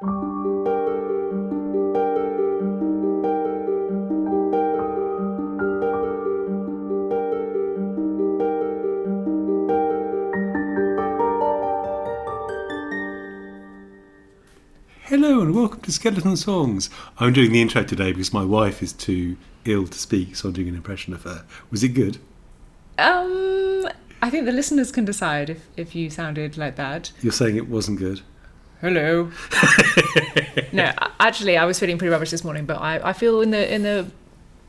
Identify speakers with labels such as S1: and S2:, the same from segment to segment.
S1: Hello and welcome to Skeleton Songs. I'm doing the intro today because my wife is too ill to speak, so I'm doing an impression of her. Was it good?
S2: I think the listeners can decide if you sounded like that.
S1: You're saying it wasn't good?
S2: Hello. No, actually, I was feeling pretty rubbish this morning, but I feel in the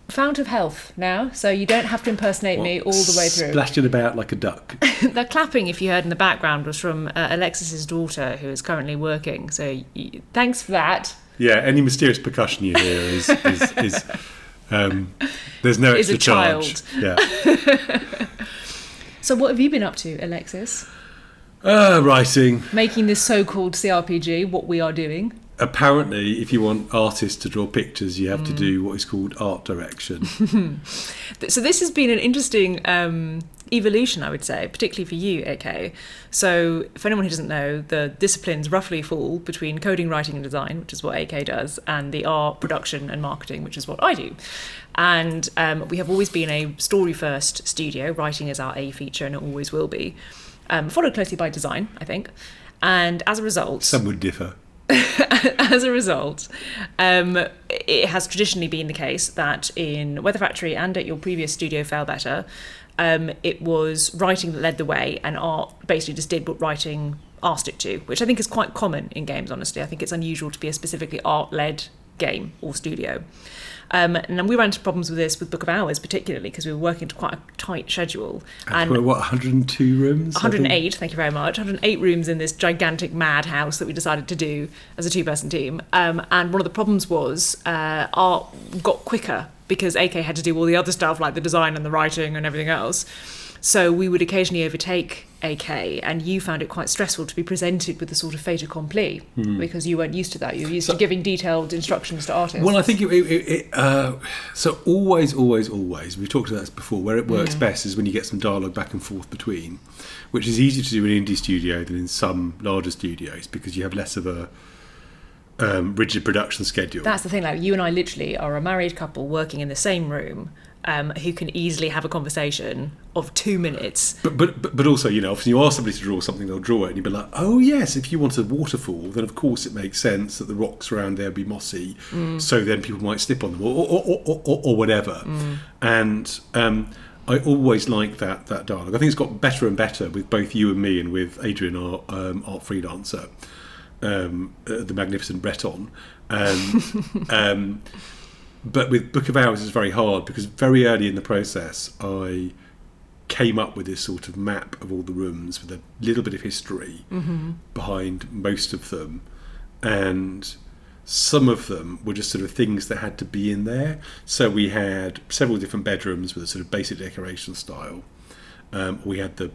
S2: fount of health now, so you don't have to impersonate me all the way through.
S1: Splashing about like a duck.
S2: The clapping, if you heard in the background, was from Alexis's daughter, who is currently working. So thanks for that.
S1: Yeah, any mysterious percussion you hear is there's no extra charge. Yeah.
S2: So what have you been up to, Alexis?
S1: Writing.
S2: Making this so-called CRPG, what we are doing.
S1: Apparently, if you want artists to draw pictures, you have to do what is called art direction.
S2: So this has been an interesting evolution, I would say, particularly for you, AK. So for anyone who doesn't know, the disciplines roughly fall between coding, writing and design, which is what AK does, and the art, production and marketing, which is what I do. And we have always been a story-first studio. Writing is our A feature and it always will be. Followed closely by design, I think. And as a result...
S1: Some would differ.
S2: As a result, it has traditionally been the case that in Weather Factory and at your previous studio, Fail Better, it was writing that led the way and art basically just did what writing asked it to, which I think is quite common in games, honestly. I think it's unusual to be a specifically art-led game or studio. And then we ran into problems with this with Book of Hours, particularly because we were working to quite a tight schedule.
S1: And what, 102 rooms?
S2: 108, thank you very much. 108 rooms in this gigantic madhouse that we decided to do as a two-person team. And one of the problems was art got quicker because AK had to do all the other stuff like the design and the writing and everything else. So we would occasionally overtake AK, and you found it quite stressful to be presented with the sort of fait accompli because you weren't used to that. You were used to giving detailed instructions to artists.
S1: Well, I think so always, we've talked about this before, where it works best is when you get some dialogue back and forth between, which is easier to do in an indie studio than in some larger studios because you have less of a rigid production schedule.
S2: That's the thing, like you and I literally are a married couple working in the same room who can easily have a conversation of 2 minutes.
S1: But also, you know, if you ask somebody to draw something, they'll draw it and you'll be like, oh yes, if you want a waterfall, then of course it makes sense that the rocks around there be mossy, so then people might slip on them or whatever. And I always like that dialogue. I think it's got better and better with both you and me and with Adrian, our art freelancer, the magnificent Breton. But with Book of Hours, it's very hard because very early in the process, I came up with this sort of map of all the rooms with a little bit of history behind most of them. And some of them were just sort of things that had to be in there. So we had several different bedrooms with a sort of basic decoration style. We had the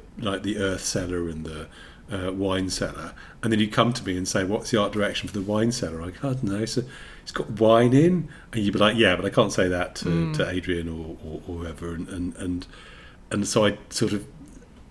S1: earth cellar and the wine cellar, and then you come to me and say, what's the art direction for the wine cellar? I go, I don't know, so it's got wine in, and you'd be like, yeah, but I can't say that to Adrian or whoever, and so I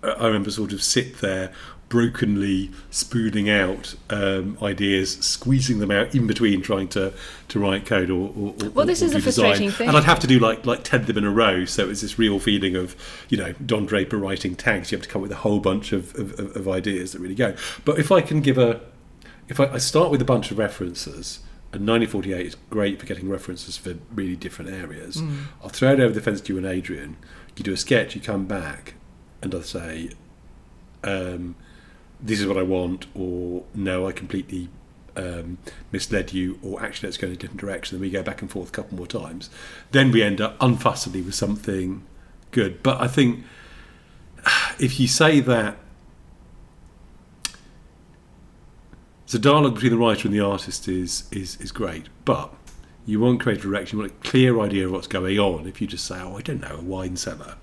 S1: remember sort of sit there brokenly spooning out ideas, squeezing them out in between trying to write code or
S2: well, this is a frustrating
S1: design.
S2: thing,
S1: and I'd have to do like 10 of them in a row, so it was this real feeling of, you know, Don Draper writing tags. You have to come up with a whole bunch of ideas that really go. But if I start with a bunch of references, and 1948 is great for getting references for really different areas. I'll throw it over the fence to you and Adrian. You do a sketch, you come back, and I'll say, this is what I want, or no, I completely misled you, or actually let's go in a different direction. Then we go back and forth a couple more times. Then we end up unfussily with something good. But I think if you say that the dialogue between the writer and the artist is great, but you want creative direction, you want a clear idea of what's going on. If you just say, oh, I don't know, a wine cellar,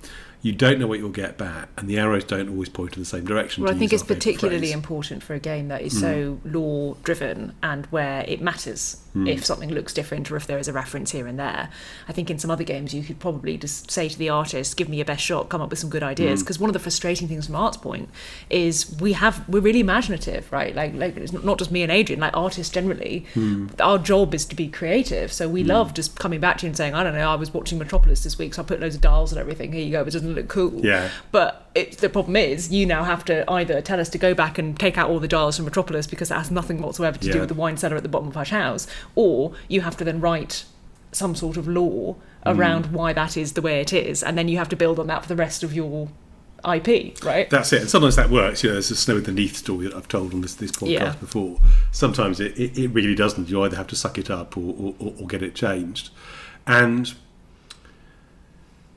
S1: you don't know what you'll get back, and the arrows don't always point in the same direction.
S2: Well, I think it's particularly important for a game that is so lore-driven and where it matters if something looks different or if there is a reference here and there. I think in some other games you could probably just say to the artist, give me your best shot, come up with some good ideas. Because one of the frustrating things from Art's point is we're really imaginative, right? Like it's not just me and Adrian, like artists generally, our job is to be creative. So we love just coming back to you and saying, I don't know, I was watching Metropolis this week, so I put loads of dials and everything, here you go, but it doesn't look cool.
S1: Yeah.
S2: But the problem is you now have to either tell us to go back and take out all the dials from Metropolis because it has nothing whatsoever to do with the wine cellar at the bottom of Hush House, or you have to then write some sort of lore around why that is the way it is, and then you have to build on that for the rest of your IP, right?
S1: That's it. And sometimes that works. There's a Snow in the Neath story that I've told on this podcast before. Sometimes it really doesn't. You either have to suck it up or get it changed. And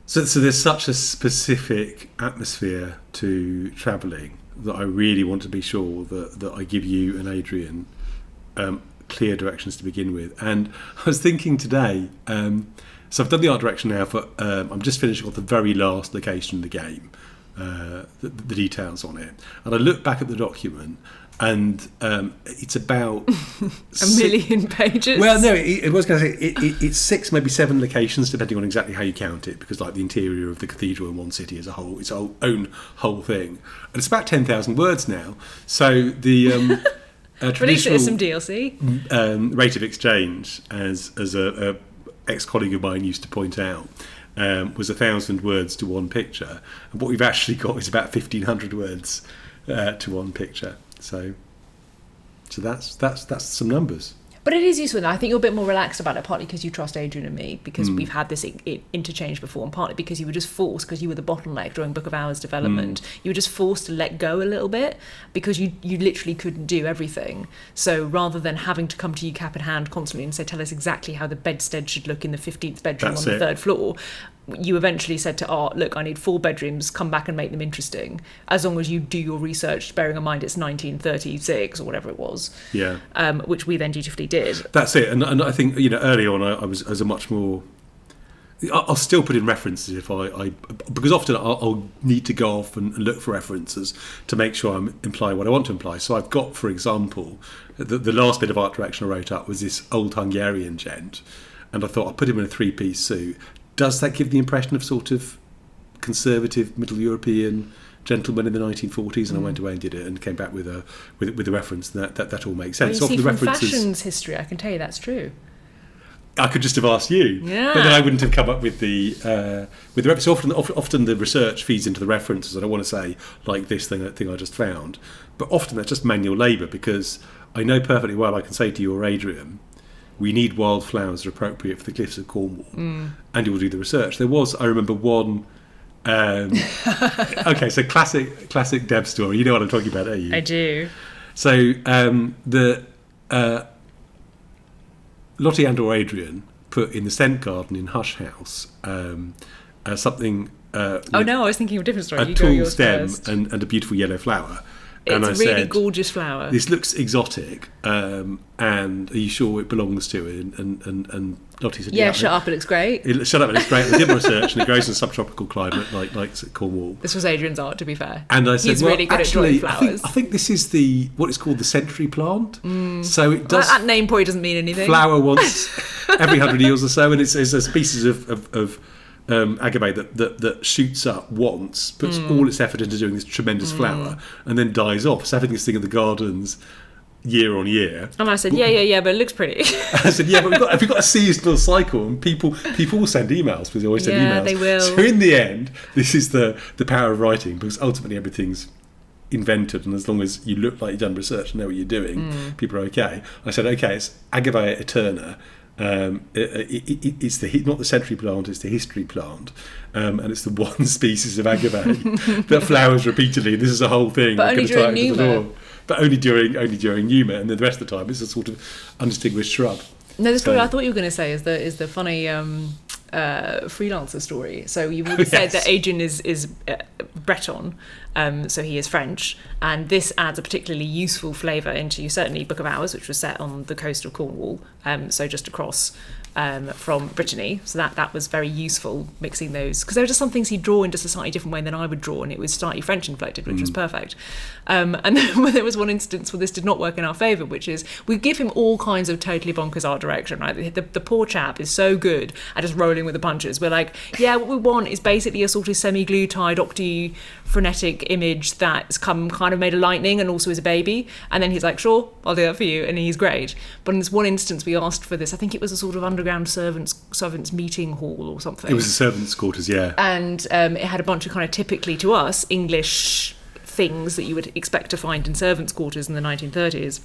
S1: so there's such a specific atmosphere to travelling that I really want to be sure that I give you and Adrian clear directions to begin with. And I was thinking today, so I've done the art direction now for, I'm just finishing off the very last location in the game, the details on it. And I look back at the document and it's about
S2: a million pages.
S1: Well, no, it was going to say it's 6, maybe 7 locations, depending on exactly how you count it, because like the interior of the cathedral in one city as a whole, its own whole thing, and it's about 10,000 words now. So the
S2: release it as some DLC.
S1: Rate of exchange, as a ex-colleague of mine used to point out, was 1,000 words to one picture, and what we've actually got is about 1,500 words to one picture. So that's some numbers.
S2: But it is useful, and I think you're a bit more relaxed about it, partly because you trust Adrian and me, because we've had this interchange before, and partly because you were just forced, because you were the bottleneck during Book of Hours development, you were just forced to let go a little bit, because you literally couldn't do everything. So rather than having to come to you cap in hand constantly and say, tell us exactly how the bedstead should look in the 15th bedroom on the 3rd floor, you eventually said to Art, look, I need 4 bedrooms, come back and make them interesting, as long as you do your research, bearing in mind it's 1936 or whatever it was, which we then dutifully did.
S1: That's it. And I think, early on I was a much more, I'll still put in references if I because often I'll need to go off and look for references to make sure I'm implying what I want to imply. So I've got, for example, the last bit of art direction I wrote up was this old Hungarian gent, and I thought I'll put him in a 3-piece suit. Does that give the impression of sort of conservative Middle European gentleman in the 1940s? And I went away and did it and came back with a reference. And that all makes sense.
S2: Well, you see, from fashion's history, I can tell you that's true.
S1: I could just have asked you, but then I wouldn't have come up with the reference. Often the research feeds into the references. I don't want to say like this thing I just found, but often that's just manual labour, because I know perfectly well I can say to you or Adrian, we need wildflowers that are appropriate for the cliffs of Cornwall, and you will do the research. There was, I remember, one. Okay, so classic Deb story. You know what I'm talking about, don't you?
S2: I do.
S1: So Lottie and or Adrian put in the scent garden in Hush House something.
S2: Oh no, I was thinking of a different story.
S1: A tall stem and a beautiful yellow flower.
S2: It's a really gorgeous flower.
S1: This looks exotic, and are you sure it belongs to it? And Lottie said,
S2: yeah, shut up, it looks great.
S1: Shut up, it looks great. I did my research, and it grows in a subtropical climate like Cornwall.
S2: This was Adrian's art, to be fair.
S1: And I said,
S2: he's really good
S1: actually,
S2: at drawing flowers.
S1: I think this is what is called the century plant. So it does.
S2: That name probably doesn't mean anything.
S1: Flower once every 100 years or so, and it's a species of agave that shoots up once, puts all its effort into doing this tremendous flower, and then dies off. So having this thing in the gardens year on year.
S2: And I said, yeah, but it looks pretty.
S1: I said, yeah, but have we got a seasonal cycle? And people will send emails, because they always send emails.
S2: Yeah, they will.
S1: So in the end, this is the power of writing, because ultimately everything's invented, and as long as you look like you've done research and know what you're doing, people are okay. I said, okay, it's Agave Aeterna. It's not the century plant, it's the history plant, and it's the one species of agave that flowers repeatedly. This is a whole thing.
S2: But only during Numa.
S1: But only during Numa, and then the rest of the time it's a sort of undistinguished shrub.
S2: No, the story I thought you were going to say is the funny freelancer story. So you would have said that Adrian is Breton, so he is French, and this adds a particularly useful flavour into certainly Book of Hours, which was set on the coast of Cornwall, so just across from Brittany. So that was very useful, mixing those, because there were just some things he'd draw in just a slightly different way than I would draw, and it was slightly French inflected, which was perfect. And then there was one instance where this did not work in our favour, which is we give him all kinds of totally bonkers art direction, right? The poor chap is so good at just rolling with the punches. We're like, yeah, what we want is basically a sort of semi-glutide, octi-frenetic image that's kind of made of lightning and also is a baby. And then he's like, sure, I'll do that for you. And he's great. But in this one instance, we asked for this. I think it was a sort of underground servants meeting hall or something.
S1: It was the servants' quarters, yeah.
S2: And it had a bunch of kind of typically to us English things that you would expect to find in servants' quarters in the 1930s.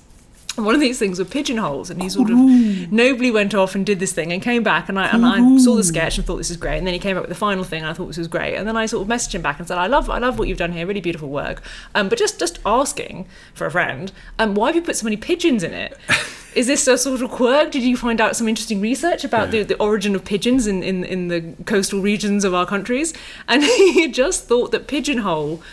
S2: And one of these things were pigeonholes, and he sort of nobly went off and did this thing and came back, and I saw the sketch and thought this is great, and then he came up with the final thing and I thought this was great, and then I sort of messaged him back and said, I love what you've done here, really beautiful work, but just asking for a friend, why have you put so many pigeons in it? Is this a sort of quirk? Did you find out some interesting research about the origin of pigeons in the coastal regions of our countries? And he just thought that pigeonhole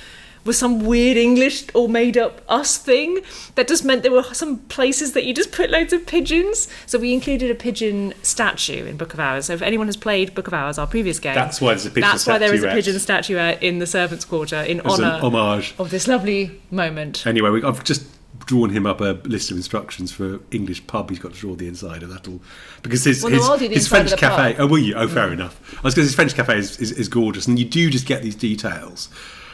S2: was some weird English or made up us thing that just meant there were some places that you just put loads of pigeons. So we included a pigeon statue in Book of Hours. So if anyone has played Book of Hours, our previous game,
S1: that's why there's a pigeon
S2: why there is a pigeon statuette in the servants' quarter in honour of this lovely moment.
S1: Anyway, I've just drawn him up a list of instructions for English pub. He's got to draw the inside of that'll, because his French cafe. Oh, will you? Oh, fair enough. I was going to say his French cafe is gorgeous, and you do just get these details.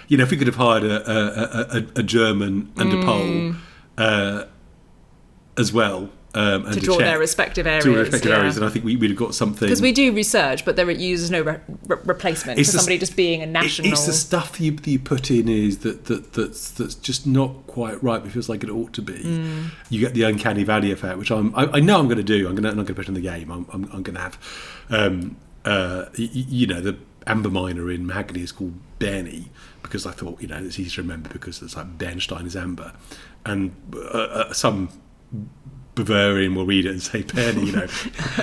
S1: You know, if we could have hired a German and a Pole as well, and
S2: to draw their respective areas,
S1: and I think we'd have got something.
S2: Because we do research, but there uses no replacement for somebody just being a national.
S1: It's the stuff you put in is that's just not quite right, but feels like it ought to be. You get the uncanny valley effect, which I know I'm going to do. I'm not going to put in the game. I'm going to have, the amber miner in Mahogany is called Bernie, because I thought, it's easy to remember because it's like Bernstein is amber, and some Bavarian will read it and say Bernie.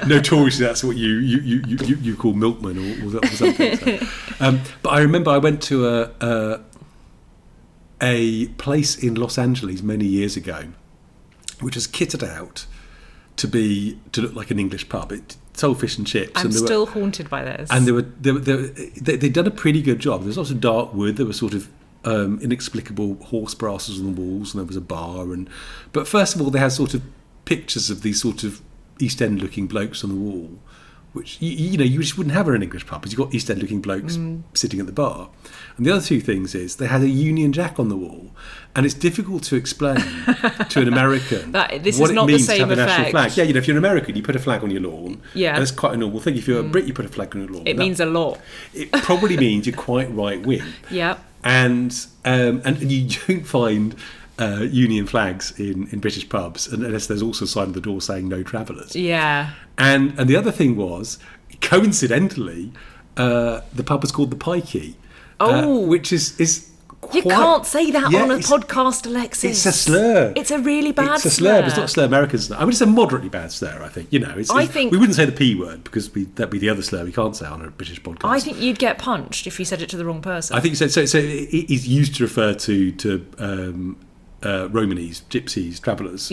S1: Notoriously that's what you call milkman or something. So. But I remember I went to a place in Los Angeles many years ago, which was kitted out to look like an English pub. It sold fish and chips.
S2: I'm still haunted by this.
S1: And they'd done a pretty good job. There was lots of dark wood. There were sort of inexplicable horse brasses on the walls, and there was a bar. But first of all, they had sort of pictures of these sort of East End looking blokes on the wall, which you just wouldn't have in an English pub, because you've got East End looking blokes sitting at the bar. And the other two things is they had a Union Jack on the wall, and it's difficult to explain to an American what it means to have a national flag. Yeah, if you're an American, you put a flag on your lawn, and it's quite a normal thing. If you're a Brit, you put a flag on your lawn.
S2: It means a lot.
S1: It probably means you're quite right wing.
S2: Yeah,
S1: and you don't find Union flags in British pubs unless there's also a sign on the door saying no travellers.
S2: Yeah,
S1: and the other thing was, coincidentally, the pub was called the Pikey. Which is quite,
S2: you can't say that on a podcast, Alexis.
S1: It's a slur.
S2: It's a really bad slur.
S1: It's a slur, but it's not a slur Americans know. I mean, it's a moderately bad slur, I think. I think we wouldn't say the P word, because that'd be the other slur we can't say on a British podcast.
S2: I think you'd get punched if you said it to the wrong person.
S1: I think so. So it's used to refer to Romanis, gypsies, travellers,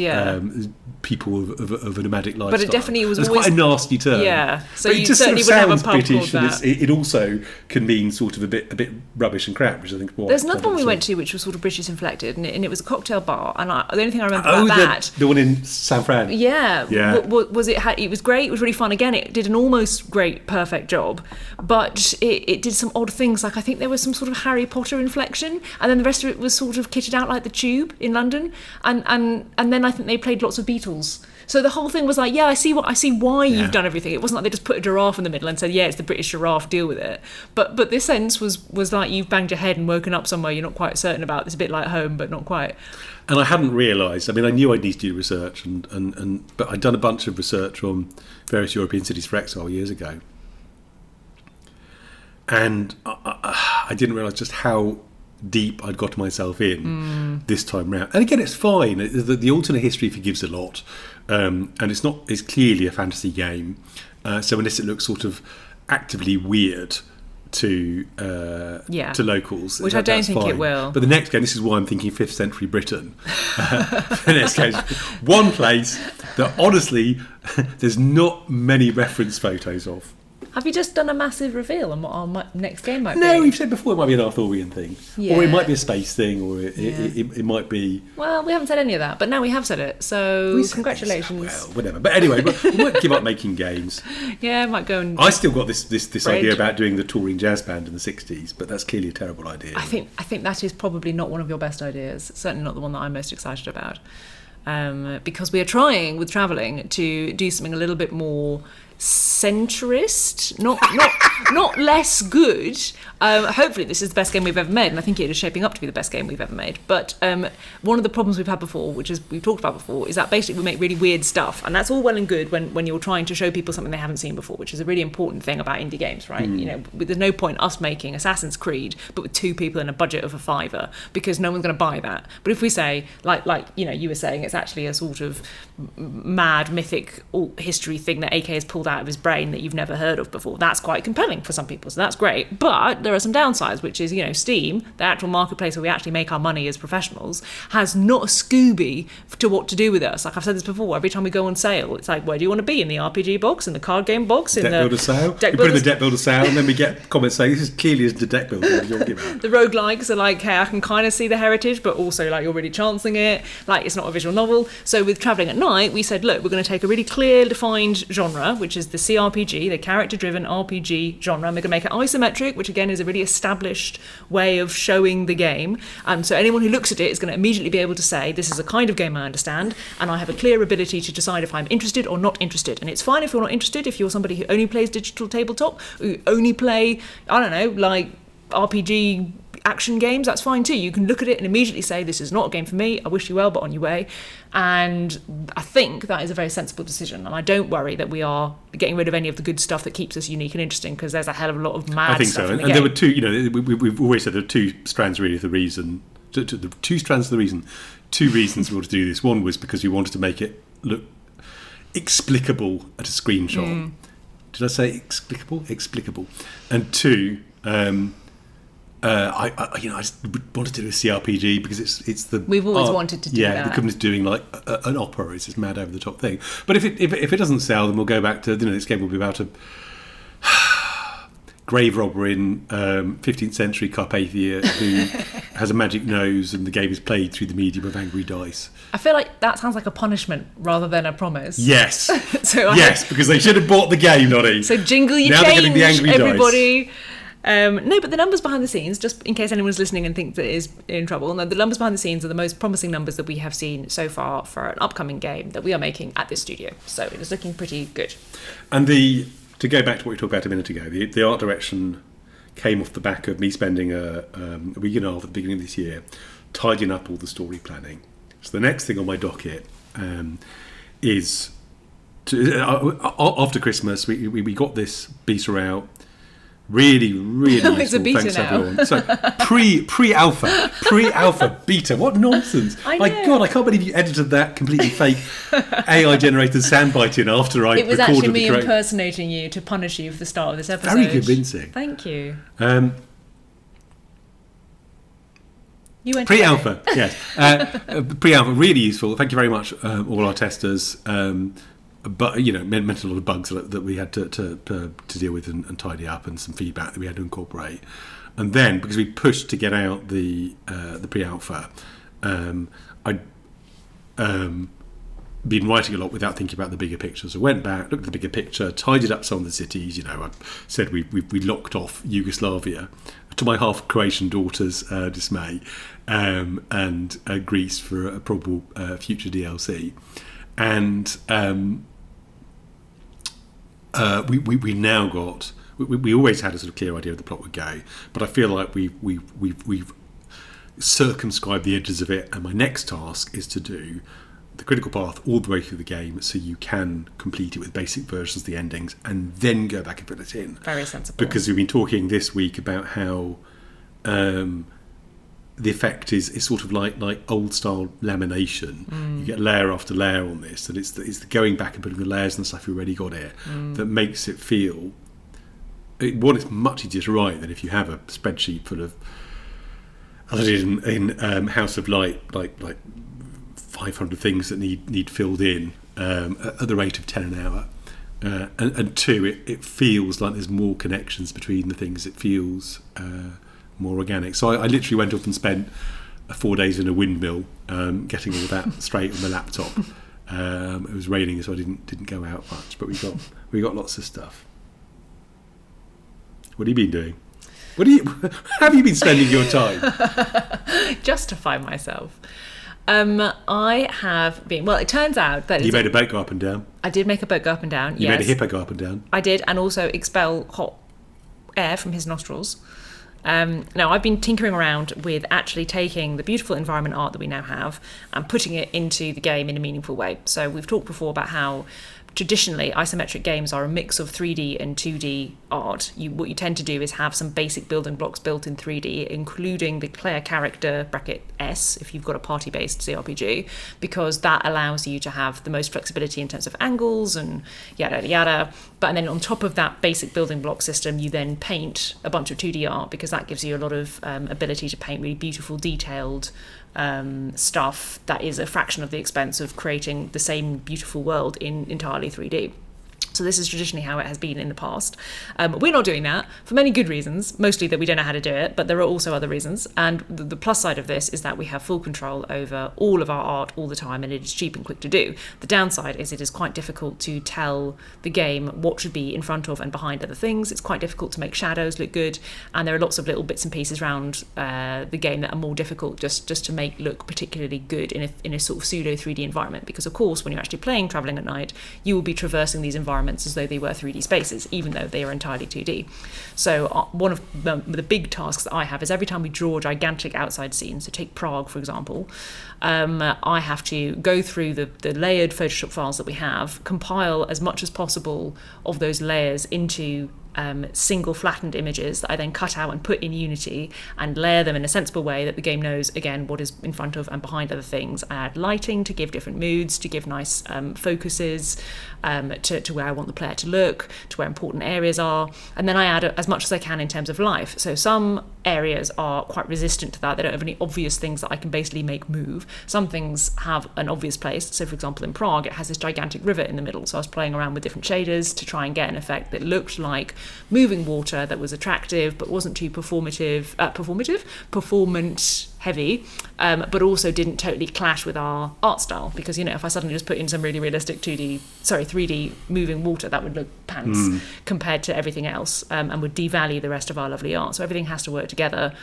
S1: people of a nomadic lifestyle.
S2: But it definitely was
S1: quite a nasty term.
S2: Yeah, so
S1: but
S2: you certainly would have a pub
S1: British,
S2: called that.
S1: It also can mean sort of a bit rubbish and crap, which I think.
S2: There's another one we went to which was sort of British inflected, and it was a cocktail bar. And the only thing I remember about that,
S1: the one in San Fran.
S2: Yeah. Was it was great. It was really fun. Again, it did an almost great, perfect job, but it did some odd things. Like I think there was some sort of Harry Potter inflection, and then the rest of it was sort of kitted out like the Tube in London, and then I think they played lots of Beatles. So the whole thing was like, I see why you've done everything. It wasn't like they just put a giraffe in the middle and said, it's the British giraffe, deal with it. But this sentence was like you've banged your head and woken up somewhere you're not quite certain about. It's a bit like home, but not quite.
S1: And I hadn't realised. I mean, I knew I'd need to do research, but I'd done a bunch of research on various European cities for Exile years ago, and I didn't realise just how deep I'd got myself in this time round. And again, it's fine. The alternate history forgives a lot, and it's clearly a fantasy game. So unless it looks sort of actively weird to locals,
S2: which I don't think
S1: fine.
S2: It will.
S1: But the next game, this is why I'm thinking 5th century Britain. The next game, one place, that honestly there's not many reference photos of.
S2: Have you just done a massive reveal on what our next game might be?
S1: No, we've said before it might be an Arthurian thing.
S2: Yeah.
S1: Or it might be a space thing, or it might be...
S2: Well, we haven't said any of that, but now we have said it, so congratulations.
S1: Well, whatever. But anyway, we won't give up making games.
S2: Yeah, might go and...
S1: I still got this idea about doing the touring jazz band in the 60s, but that's clearly a terrible idea.
S2: I think that is probably not one of your best ideas, certainly not the one that I'm most excited about. Because we are trying, with travelling, to do something a little bit more centrist, not less good. Hopefully this is the best game we've ever made, and I think it is shaping up to be the best game we've ever made. But one of the problems we've had before, which is we've talked about before, is that basically we make really weird stuff, and that's all well and good when you're trying to show people something they haven't seen before, which is a really important thing about indie games, right? You know, there's no point us making Assassin's Creed but with 2 people and a budget of £5, because no one's going to buy that. But if we say, like you know, you were saying, it's actually a sort of mad mythic history thing that AK has pulled out of his brain that you've never heard of before, that's quite compelling for some people, so that's great. But there are some downsides, which is, you know, Steam, the actual marketplace where we actually make our money as professionals, has not a Scooby to what to do with us. Like I've said this before, every time we go on sale, it's like, where do you want to be? In the RPG box, in the card game box, in
S1: deck builder sale. You put in the deck builder sale, and then we get comments saying this is clearly isn't a deck builder.
S2: The roguelikes are like, hey, I can kind of see the heritage, but also like you're really chancing it, like it's not a visual novel. So with Travelling at Night, we said, look, we're going to take a really clear defined genre, which is the CRPG, the character-driven RPG genre, and we're going to make it isometric, which again is a really established way of showing the game. So anyone who looks at it is going to immediately be able to say, this is a kind of game I understand, and I have a clear ability to decide if I'm interested or not interested. And it's fine if you're not interested, if you're somebody who only plays digital tabletop, who only play, I don't know, like RPG action games, that's fine too. You can look at it and immediately say, this is not a game for me, I wish you well, but on your way. And I think that is a very sensible decision, and I don't worry that we are getting rid of any of the good stuff that keeps us unique and interesting, because there's a hell of a lot of mad stuff.
S1: I think so, and there were two, you know, we've always said there are 2 strands really of the reason, 2 strands of the reason, 2 reasons we wanted to do this. One was because we wanted to make it look explicable at a screenshot. Did I say explicable? Explicable. And 2, I just wanted to do a CRPG because it's the
S2: we've always wanted to do that.
S1: The company's doing like an opera. It's this mad over the top thing. But if it doesn't sell, then we'll go back to, you know, this game will be about a grave robber in 15th century Carpathia who has a magic nose, and the game is played through the medium of angry dice.
S2: I feel like that sounds like a punishment rather than a promise.
S1: Yes. Because they should have bought the game, Lottie.
S2: So jingle your
S1: now
S2: change,
S1: they're getting the angry
S2: everybody.
S1: Dice.
S2: No, but the numbers behind the scenes, just in case anyone's listening and thinks that it is in trouble, no, the numbers behind the scenes are the most promising numbers that we have seen so far for an upcoming game that we are making at this studio. So it is looking pretty good.
S1: And to go back to what we talked about a minute ago, the art direction came off the back of me spending a week and a half at the beginning of this year tidying up all the story planning. So the next thing on my docket is after Christmas we got this beta out. Really useful.
S2: It's a beta
S1: Thanks
S2: now.
S1: everyone. So pre-alpha, beta. What nonsense!
S2: I know.
S1: My God, I can't believe you edited that completely fake AI-generated soundbite in after I recorded the
S2: It was actually me impersonating you to punish you for the start of this episode.
S1: Very convincing.
S2: Thank you.
S1: You went pre-alpha, yes. Pre-alpha, really useful. Thank you very much, all our testers. But, you know, meant a lot of bugs that we had to deal with and tidy up, and some feedback that we had to incorporate. And then, because we pushed to get out the pre-alpha, I'd been writing a lot without thinking about the bigger picture. So I went back, looked at the bigger picture, tidied up some of the cities. You know, I said we locked off Yugoslavia, to my half Croatian daughter's dismay, and Greece for a probable future DLC. And we now got. We always had a sort of clear idea of the plot would go, but I feel like we've circumscribed the edges of it. And my next task is to do the critical path all the way through the game, so you can complete it with basic versions, the endings, and then go back and fill it in.
S2: Very sensible.
S1: Because we've been talking this week about how the effect is sort of like old style lamination. You get layer after layer on this, and it's the going back and putting the layers and stuff you already got it that makes it feel. One, it's much easier to write than if you have a spreadsheet full of. As I did in House of Light, like 500 things that need filled in, at the rate of 10 an hour. And two, it feels like there's more connections between the things. It feels more organic. So I literally went off and spent 4 days in a windmill, getting all that straight on the laptop. It was raining, so I didn't go out much, but we got lots of stuff. What have you been doing? How have you been spending your time?
S2: Justify myself. I have been. Well, it turns out that
S1: you made a boat go up and down.
S2: I did make a boat go up and down.
S1: You made a hippo go up and down.
S2: I did, and also expel hot air from his nostrils. Now, I've been tinkering around with actually taking the beautiful environment art that we now have and putting it into the game in a meaningful way. So we've talked before about how traditionally isometric games are a mix of 3D and 2D art. What you tend to do is have some basic building blocks built in 3D, including the player character (S) if you've got a party-based CRPG, because that allows you to have the most flexibility in terms of angles and yada yada yada. But then on top of that basic building block system, you then paint a bunch of 2D art, because that gives you a lot of ability to paint really beautiful, detailed stuff that is a fraction of the expense of creating the same beautiful world in entirely 3D. So this is traditionally how it has been in the past. We're not doing that for many good reasons, mostly that we don't know how to do it, but there are also other reasons. And the plus side of this is that we have full control over all of our art all the time, and it is cheap and quick to do. The downside is it is quite difficult to tell the game what should be in front of and behind other things. It's quite difficult to make shadows look good, and there are lots of little bits and pieces around the game that are more difficult just to make look particularly good in a sort of pseudo 3D environment. Because of course, when you're actually playing Travelling at Night, you will be traversing these environments as though they were 3D spaces, even though they are entirely 2D. So one of the big tasks that I have is every time we draw a gigantic outside scene, so take Prague for example, I have to go through the layered Photoshop files that we have, compile as much as possible of those layers into single flattened images that I then cut out and put in Unity and layer them in a sensible way that the game knows, again, what is in front of and behind other things. I add lighting to give different moods, to give nice focuses, to where I want the player to look, to where important areas are, and then I add as much as I can in terms of life. So some areas are quite resistant to that. They don't have any obvious things that I can basically make move. Some things have an obvious place. So for example, in Prague, it has this gigantic river in the middle. So I was playing around with different shaders to try and get an effect that looked like moving water, that was attractive but wasn't too performance heavy, but also didn't totally clash with our art style. Because if I suddenly just put in some really realistic 3D moving water, that would look pants compared to everything else, and would devalue the rest of our lovely art. So everything has to work together.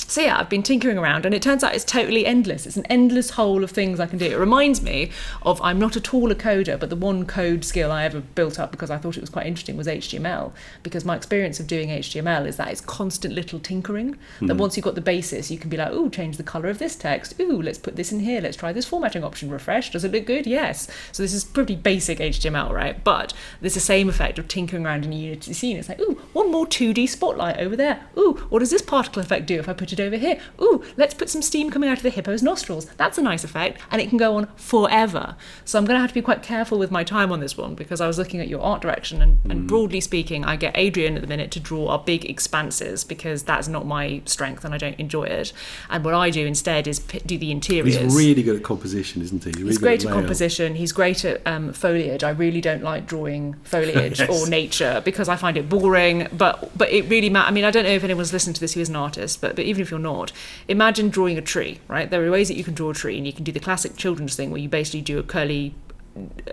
S2: So yeah, I've been tinkering around, and it turns out it's totally endless. It's an endless hole of things I can do. It reminds me of, I'm not at all a coder, but the one code skill I ever built up because I thought it was quite interesting was HTML. Because my experience of doing HTML is that it's constant little tinkering. That once you've got the basis, you can be like, ooh, change the colour of this text. Ooh, let's put this in here. Let's try this formatting option. Refresh. Does it look good? Yes. So this is pretty basic HTML, right? But there's the same effect of tinkering around in a Unity scene. It's like, ooh, one more 2D spotlight over there. Ooh, what does this particle effect do if I put it over here? Ooh, let's put some steam coming out of the hippo's nostrils. That's a nice effect, and it can go on forever. So I'm going to have to be quite careful with my time on this one, because I was looking at your art direction, and broadly speaking, I get Adrian at the minute to draw our big expanses, because that's not my strength and I don't enjoy it. And what I do instead is do the interiors.
S1: He's really good at composition, isn't he?
S2: He's great at composition. He's great at foliage. I really don't like drawing foliage or nature, because I find it boring, but it really matters. I mean, I don't know if anyone's listening to this who is an artist, but even if you're not, imagine drawing a tree, right? There are ways that you can draw a tree, and you can do the classic children's thing where you basically do a curly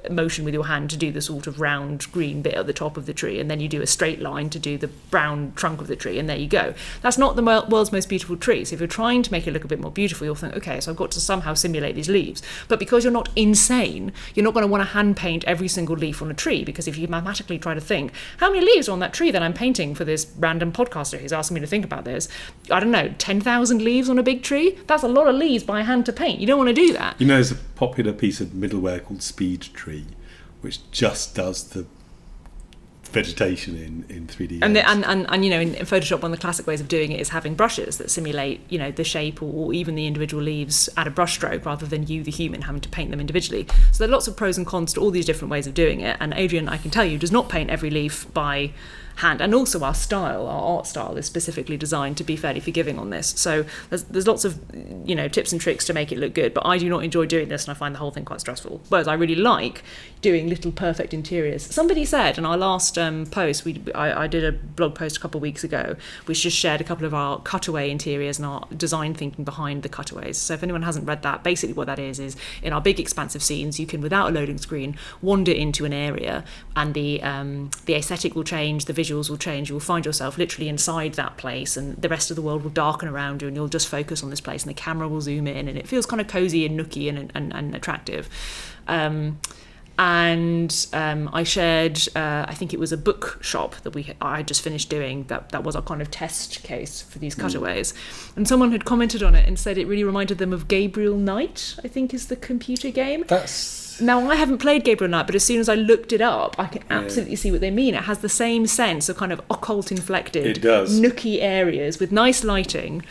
S2: motion with your hand to do the sort of round green bit at the top of the tree, and then you do a straight line to do the brown trunk of the tree, and there you go. That's not the world's most beautiful tree. So if you're trying to make it look a bit more beautiful, you'll think, okay, so I've got to somehow simulate these leaves. But because you're not insane, you're not going to want to hand paint every single leaf on a tree, because if you mathematically try to think, how many leaves are on that tree that I'm painting for this random podcaster who's asking me to think about this? I don't know, 10,000 leaves on a big tree? That's a lot of leaves by hand to paint. You don't want to do that.
S1: There's a popular piece of middleware called Speed Tree, which just does the vegetation in 3D.
S2: And in Photoshop, one of the classic ways of doing it is having brushes that simulate the shape or even the individual leaves at a brush stroke, rather than you, the human, having to paint them individually. So there are lots of pros and cons to all these different ways of doing it. And Adrian, I can tell you, does not paint every leaf by hand. And also our style, our art style, is specifically designed to be fairly forgiving on this. So there's lots of, you know, tips and tricks to make it look good, but I do not enjoy doing this, and I find the whole thing quite stressful. Whereas I really like doing little perfect interiors. Somebody said in our last post, I did a blog post a couple of weeks ago, which just shared a couple of our cutaway interiors and our design thinking behind the cutaways. So if anyone hasn't read that, basically what that is in our big expansive scenes, you can, without a loading screen, wander into an area, and the aesthetic will change, the visuals will change. You will find yourself literally inside that place, and the rest of the world will darken around you, and you'll just focus on this place, and the camera will zoom in, and it feels kind of cozy and nooky and attractive. I shared, I think it was a bookshop that I had just finished doing, that was our kind of test case for these cutaways. And someone had commented on it and said it really reminded them of Gabriel Knight, I think is the computer game. Now, I haven't played Gabriel Knight, but as soon as I looked it up, I can absolutely see what they mean. It has the same sense of kind of occult inflected, nooky areas with nice lighting,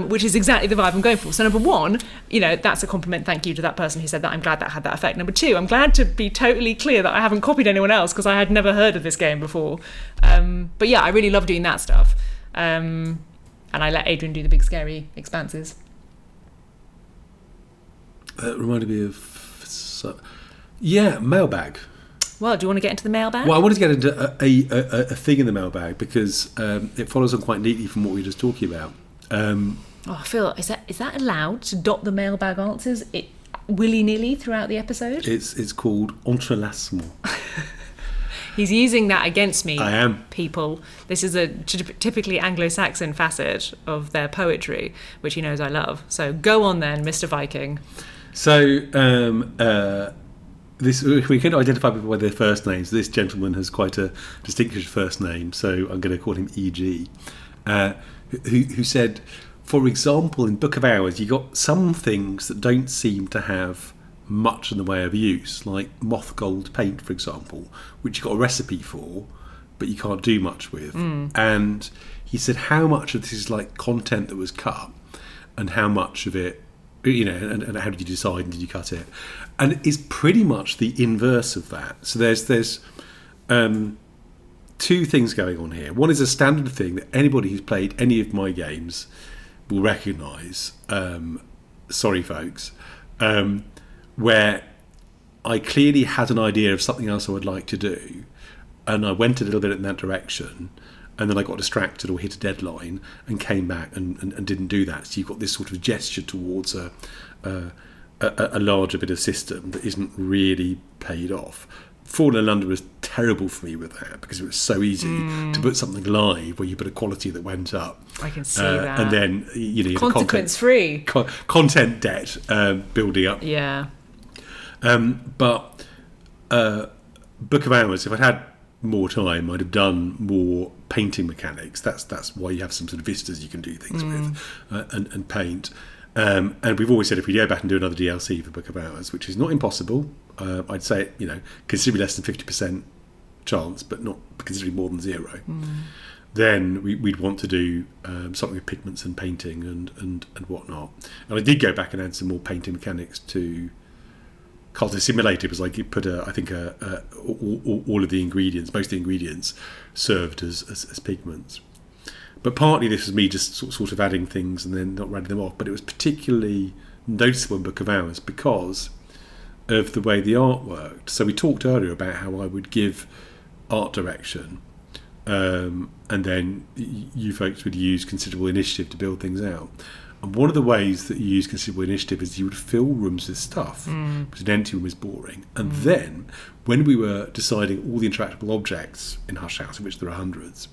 S2: which is exactly the vibe I'm going for. So number one, you know, that's a compliment. Thank you to that person who said that. I'm glad that had that effect. Number two, I'm glad to be totally clear that I haven't copied anyone else, because I had never heard of this game before. But yeah, I really love doing that stuff. And I let Adrian do the big scary expanses.
S1: It reminded me of... mailbag.
S2: Well, do you want to get into the mailbag?
S1: Well, I wanted to get into a thing in the mailbag, because it follows on quite neatly from what we were just talking about.
S2: Phil, is that allowed to dot the mailbag answers willy-nilly throughout the episode?
S1: It's called entrelacement.
S2: He's using that against me.
S1: I am.
S2: People. This is a typically Anglo-Saxon facet of their poetry, which he knows I love. So go on then, Mr. Viking.
S1: So this we can identify people by their first names. This gentleman has quite a distinguished first name, so I'm going to call him E.G. Who said, for example, in Book of Hours, you got some things that don't seem to have much in the way of use, like moth gold paint, for example, which you got a recipe for, but you can't do much with. And he said, how much of this is like content that was cut, and how much of it, you know, and how did you decide, and did you cut it? And it's pretty much the inverse of that. So there's two things going on here. One is a standard thing that anybody who's played any of my games will recognise. Sorry, folks. Where I clearly had an idea of something else I would like to do, and I went a little bit in that direction, and then I got distracted or hit a deadline and came back and didn't do that. So you've got this sort of gesture towards a larger bit of system that isn't really paid off. Fallen in London was terrible for me with that, because it was so easy to put something live where you put a quality that went up.
S2: I can see that.
S1: And then, you know,
S2: consequence free
S1: content debt building up.
S2: Yeah.
S1: But Book of Hours, if I'd had more time, I'd have done more painting mechanics. That's why you have some sort of vistas you can do things with and paint. And we've always said if we go back and do another DLC for Book of Hours, which is not impossible, I'd say, you know, considerably less than 50% chance, but not considerably more than zero, then we'd want to do something with pigments and painting and whatnot. And I did go back and add some more painting mechanics to Cult Simulator, because I put all of the ingredients, most of the ingredients served as pigments. But partly this was me just sort of adding things and then not writing them off. But it was particularly noticeable in Book of Hours because of the way the art worked. So we talked earlier about how I would give art direction, and then you folks would use considerable initiative to build things out. And one of the ways that you use considerable initiative is you would fill rooms with stuff, because an empty room is boring. And then, when we were deciding all the interactable objects in Hush House, of which there are hundreds,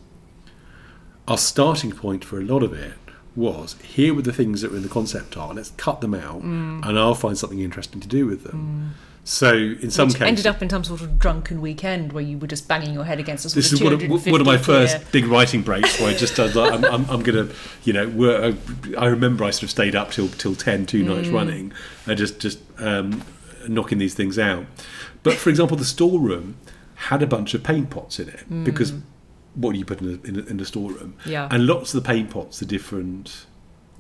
S1: our starting point for a lot of it was, here were the things that were in the concept art, let's cut them out, and I'll find something interesting to do with them. So in some cases,
S2: ended up in some sort of drunken weekend where you were just banging your head against a sort
S1: this
S2: of
S1: is one of my first big writing breaks, where I just I'm going to, you know, work. I remember I sort of stayed up till 10 2 nights running, and just knocking these things out. But for example, the storeroom had a bunch of paint pots in it, because what do you put in the storeroom?
S2: Yeah.
S1: And lots of the paint pots are different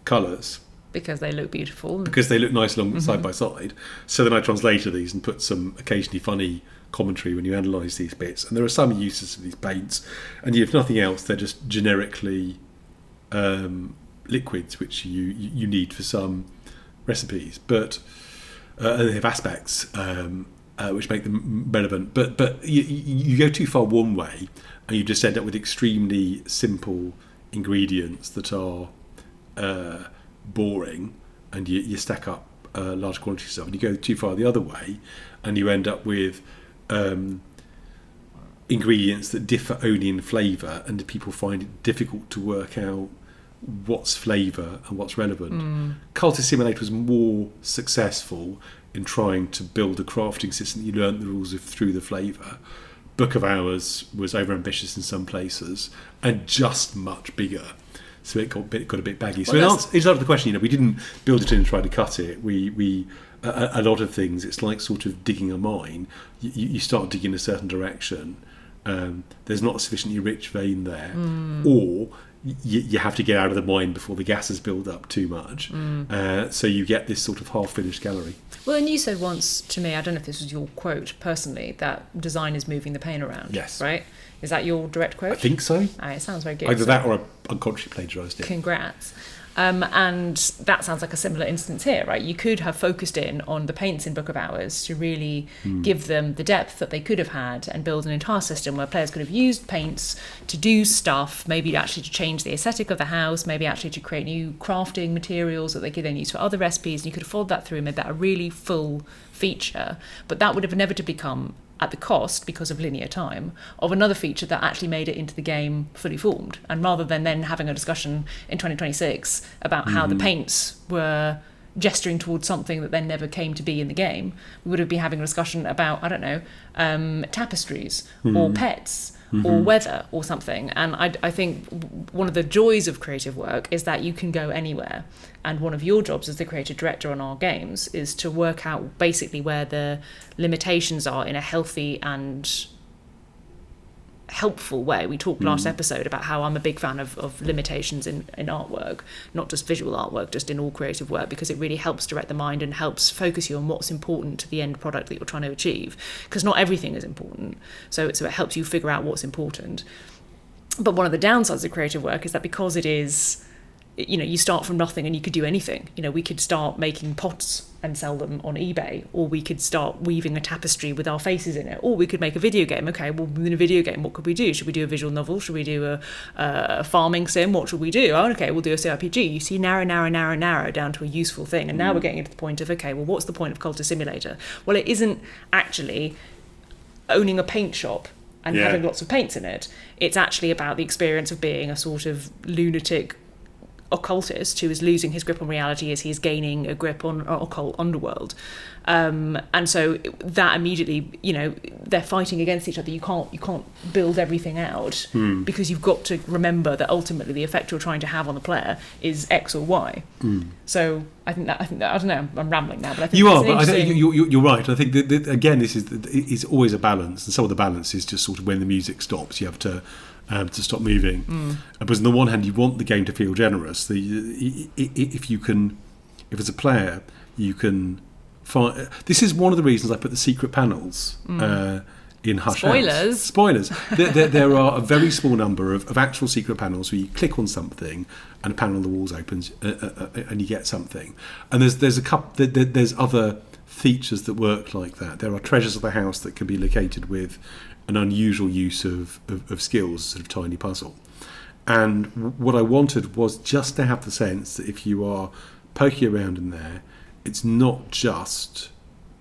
S1: colours.
S2: Because they look beautiful.
S1: Because they look nice along side by side. So then I translated these and put some occasionally funny commentary when you analyse these bits. And there are some uses of these paints, and if nothing else, they're just generically liquids which you need for some recipes. But and they have aspects which make them relevant. But you go too far one way, and you just end up with extremely simple ingredients that are boring, and you stack up large quantities of stuff. And you go too far the other way, and you end up with ingredients that differ only in flavour, and people find it difficult to work out what's flavour and what's relevant. Cultist Simulator was more successful in trying to build a crafting system that you learnt the rules of through the flavour. Book of Hours was overambitious in some places and just much bigger, so it got a bit baggy. So in answer to the question, we didn't build it in and try to cut it. We a lot of things, it's like sort of digging a mine. You start digging a certain direction, there's not a sufficiently rich vein there, or you have to get out of the mine before the gases build up too much. So you get this sort of half-finished gallery.
S2: Well, and you said once to me, I don't know if this was your quote personally, that design is moving the paint around.
S1: Yes.
S2: Right? Is that your direct quote?
S1: I think so.
S2: It sounds very good.
S1: Either that or I unconsciously plagiarised it.
S2: Congrats. And that sounds like a similar instance here, right? You could have focused in on the paints in Book of Hours to really give them the depth that they could have had, and build an entire system where players could have used paints to do stuff, maybe actually to change the aesthetic of the house, maybe actually to create new crafting materials that they could then use for other recipes, and you could have followed that through and made that a really full feature. But that would have inevitably come at the cost, because of linear time, of another feature that actually made it into the game fully formed. And rather than then having a discussion in 2026 about how the paints were gesturing towards something that then never came to be in the game, we would have been having a discussion about, I don't know, tapestries or pets or weather or something. And I think one of the joys of creative work is that you can go anywhere. And one of your jobs as the creative director on our games is to work out basically where the limitations are in a healthy and helpful way. We talked last episode about how I'm a big fan of limitations in artwork, not just visual artwork, just in all creative work, because it really helps direct the mind and helps focus you on what's important to the end product that you're trying to achieve, because not everything is important, so it helps you figure out what's important. But one of the downsides of creative work is that because it is, you start from nothing and you could do anything. We could start making pots and sell them on eBay, or we could start weaving a tapestry with our faces in it, or we could make a video game. Okay, well, in a video game, what could we do? Should we do a visual novel? Should we do a farming sim? What should we do? Oh, okay, we'll do a CRPG. You see, narrow down to a useful thing. And now we're getting to the point of, okay, well, what's the point of Cultist Simulator? Well, it isn't actually owning a paint shop and having lots of paints in it. It's actually about the experience of being a sort of lunatic occultist who is losing his grip on reality as he's gaining a grip on occult underworld, and so that immediately, they're fighting against each other. You can't build everything out because you've got to remember that ultimately the effect you're trying to have on the player is X or Y. So I think that I don't know, I'm rambling now, but I think
S1: I think you're right. I think that again, this is always a balance, and some of the balance is just sort of when the music stops, you have to stop moving. Because on the one hand, you want the game to feel generous. If as a player, you can find. This is one of the reasons I put the secret panels in Hush House. Spoilers. There are a very small number of actual secret panels where you click on something and a panel on the walls opens and you get something. And there's a couple. There's other features that work like that. There are treasures of the house that can be located with an unusual use of skills, sort of tiny puzzle. And what I wanted was just to have the sense that if you are poking around in there, it's not just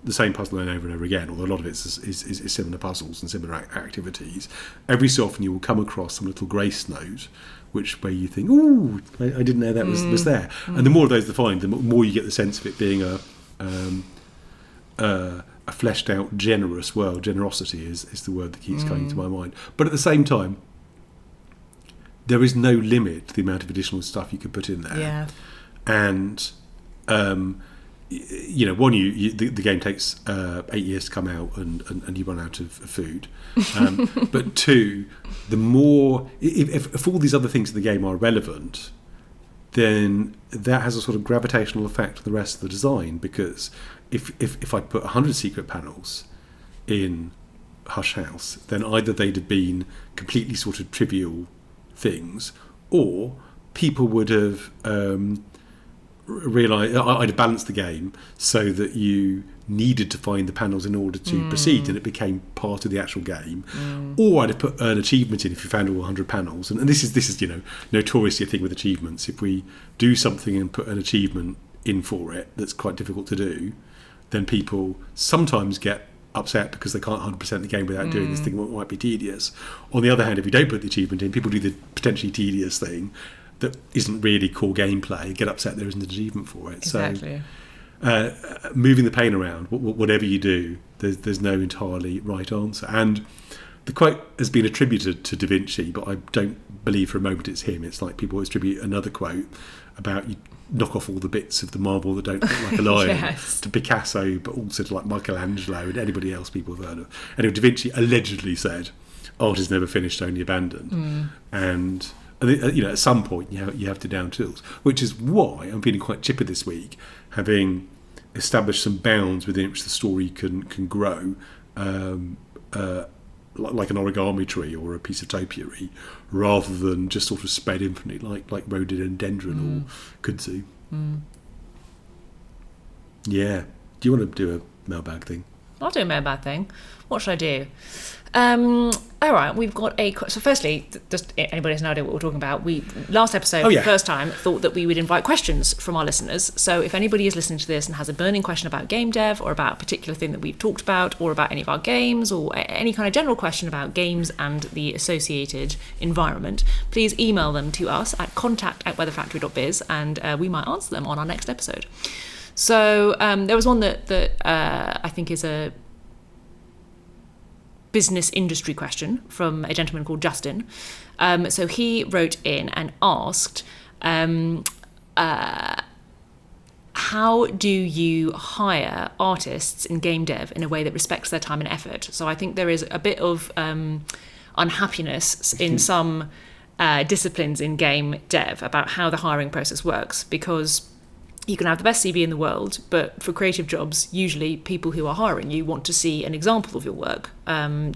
S1: the same puzzle over and over again, although a lot of it is similar puzzles and similar activities. Every so often you will come across some little grace note where you think, ooh, I didn't know that was there. And the more of those you find, the more you get the sense of it being a fleshed out, generous world. Generosity is the word that keeps coming to my mind. But at the same time, there is no limit to the amount of additional stuff you could put in there.
S2: Yeah.
S1: And the game takes 8 years to come out, and you run out of food. But two, the more if all these other things in the game are relevant, then that has a sort of gravitational effect on the rest of the design, because if I put 100 secret panels in Hush House, then either they'd have been completely sort of trivial things, or people would have realised, I'd have balanced the game so that you needed to find the panels in order to proceed, and it became part of the actual game. Or I'd have put an achievement in if you found all 100 panels, and this is notoriously a thing with achievements. If we do something and put an achievement in for it that's quite difficult to do, then people sometimes get upset because they can't 100% the game without doing this thing that might be tedious. On the other hand, if you don't put the achievement in, people do the potentially tedious thing that isn't really core gameplay, get upset there isn't an achievement for it.
S2: Exactly.
S1: So moving the pain around, whatever you do, there's no entirely right answer. And the quote has been attributed to Da Vinci, but I don't believe for a moment it's him. It's like people attribute another quote about you knock off all the bits of the marble that don't look like a lion
S2: Yes.
S1: to Picasso, but also to like Michelangelo and anybody else people have heard of. Anyway, Da Vinci allegedly said, "Art is never finished, only abandoned." And at some point you have to down tools, which is why I'm feeling quite chipper this week, having established some bounds within which the story can grow, like an origami tree or a piece of topiary, rather than just sort of spread infinitely like rhododendron or kudzu. Yeah. Do you want to do a mailbag thing?
S2: I'll do a mailbag thing. What should I do? All right, we've got so firstly, just anybody has no idea what we're talking about. We last episode, for the first time, thought that we would invite questions from our listeners. So if anybody is listening to this and has a burning question about game dev, or about a particular thing that we've talked about, or about any of our games, or any kind of general question about games and the associated environment, please email them to us at contact@weatherfactory.biz, and we might answer them on our next episode. So there was one that I think is a business industry question from a gentleman called Justin. So he wrote in and asked, how do you hire artists in game dev in a way that respects their time and effort? So I think there is a bit of unhappiness in some disciplines in game dev about how the hiring process works, because you can have the best CV in the world, but for creative jobs, usually people who are hiring you want to see an example of your work,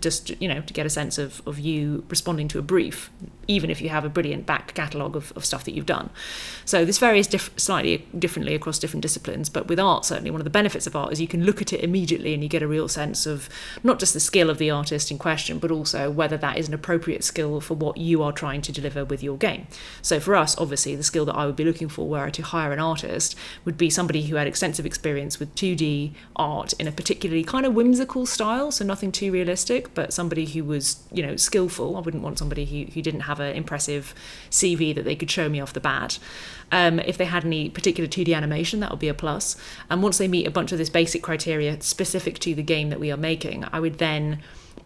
S2: just to get a sense of you responding to a brief, even if you have a brilliant back catalogue of stuff that you've done. So this varies slightly differently across different disciplines, but with art, certainly one of the benefits of art is you can look at it immediately and you get a real sense of not just the skill of the artist in question, but also whether that is an appropriate skill for what you are trying to deliver with your game. So for us, obviously, the skill that I would be looking for were to hire an artist would be somebody who had extensive experience with 2D art in a particularly kind of whimsical style, so nothing too realistic, but somebody who was, skillful. I wouldn't want somebody who didn't have an impressive CV that they could show me off the bat. If they had any particular 2D animation, that would be a plus. And once they meet a bunch of this basic criteria specific to the game that we are making, I would then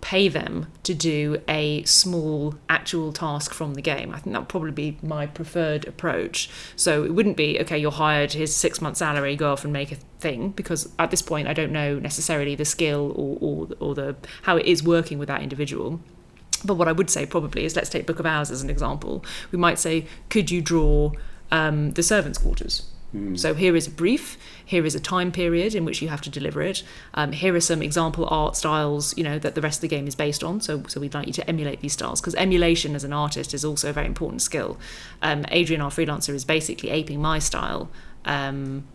S2: pay them to do a small actual task from the game. I think that would probably be my preferred approach. So it wouldn't be, okay, you're hired, here's 6 months salary, go off and make a thing, because at this point I don't know necessarily the skill or the how it is working with that individual. But what I would say probably is, let's take Book of Hours as an example. We might say, could you draw the servants' quarters? So here is a brief, here is a time period in which you have to deliver it. Here are some example art styles, that the rest of the game is based on. So we'd like you to emulate these styles, because emulation as an artist is also a very important skill. Adrian, our freelancer, is basically aping my style,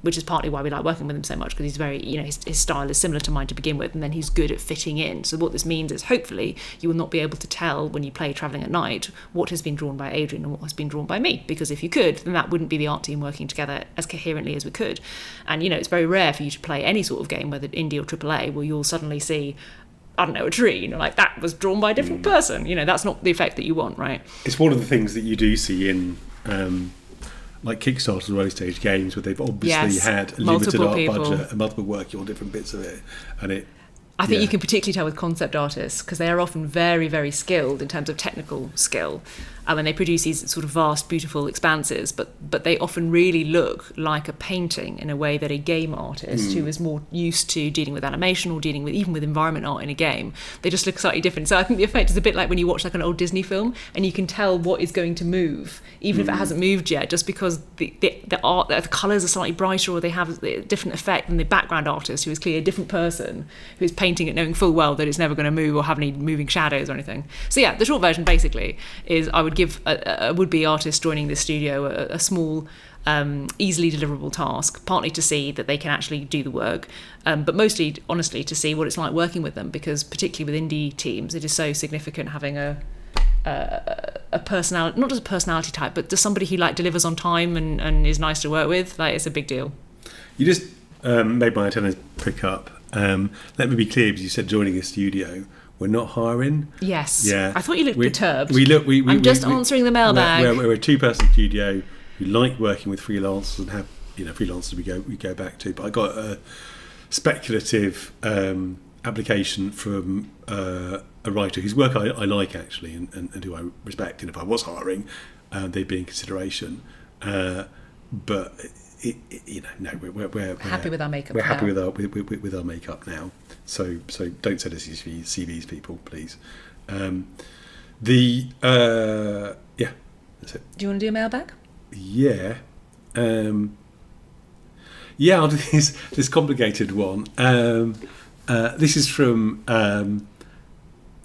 S2: which is partly why we like working with him so much, because he's very, his style is similar to mine to begin with, and then he's good at fitting in. So what this means is, hopefully, you will not be able to tell when you play Travelling at Night what has been drawn by Adrian and what has been drawn by me, because if you could, then that wouldn't be the art team working together as coherently as we could. And, it's very rare for you to play any sort of game, whether indie or AAA, where you'll suddenly see, I don't know, a tree, like that was drawn by a different person. That's not the effect that you want, right?
S1: It's one of the things that you do see in like Kickstarter and early stage games, where they've obviously had a limited art budget and multiple working on different bits of it, and I
S2: think you can particularly tell with concept artists, because they are often very, very skilled in terms of technical skill. and they produce these sort of vast, beautiful expanses, but they often really look like a painting in a way that a game artist who is more used to dealing with animation or dealing with even with environment art in a game, they just look slightly different. So I think the effect is a bit like when you watch like an old Disney film and you can tell what is going to move, even if it hasn't moved yet, just because the art, the colours are slightly brighter, or they have a different effect than the background artist, who is clearly a different person who is painting it knowing full well that it's never going to move or have any moving shadows or anything. So yeah, the short version basically is I would give a would-be artist joining this studio a small, easily deliverable task, partly to see that they can actually do the work, but mostly, honestly, to see what it's like working with them, because particularly with indie teams, it is so significant having a personality, not just a personality type, but just somebody who like delivers on time and is nice to work with. Like, it's a big deal.
S1: You just made my antennas prick up. Let me be clear, because you said joining a studio. We're not hiring.
S2: Yes.
S1: Yeah.
S2: I thought you looked perturbed.
S1: I'm
S2: just answering the mailbag.
S1: We're a two-person studio who like working with freelancers and have freelancers we go back to. But I got a speculative application from a writer whose work I like actually, and who I respect. And if I was hiring, they'd be in consideration. But we're
S2: happy with our makeup.
S1: We're happy with our makeup now. So don't send us CVs, people, please. That's it.
S2: Do you want to do a mailbag?
S1: Yeah. I'll do this complicated one. This is from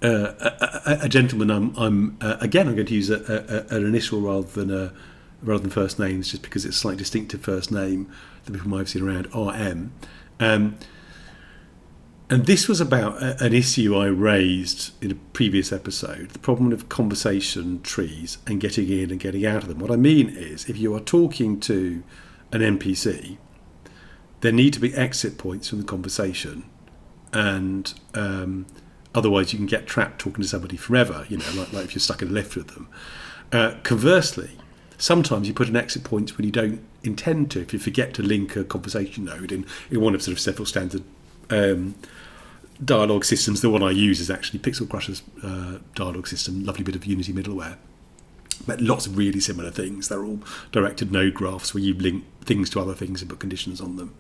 S1: a gentleman. I'm going to use an initial rather than first names, just because it's a slightly distinctive first name that people might have seen around. RM. And this was about an issue I raised in a previous episode, the problem of conversation trees and getting in and getting out of them. What I mean is, if you are talking to an NPC, there need to be exit points from the conversation, and otherwise you can get trapped talking to somebody forever, like if you're stuck in a lift with them. Conversely, sometimes you put an exit point when you don't intend to, if you forget to link a conversation node in one of sort of several standard dialogue systems. The one I use is actually Pixel Crusher's dialogue system, lovely bit of Unity middleware. But lots of really similar things. They're all directed node graphs where you link things to other things and put conditions on them.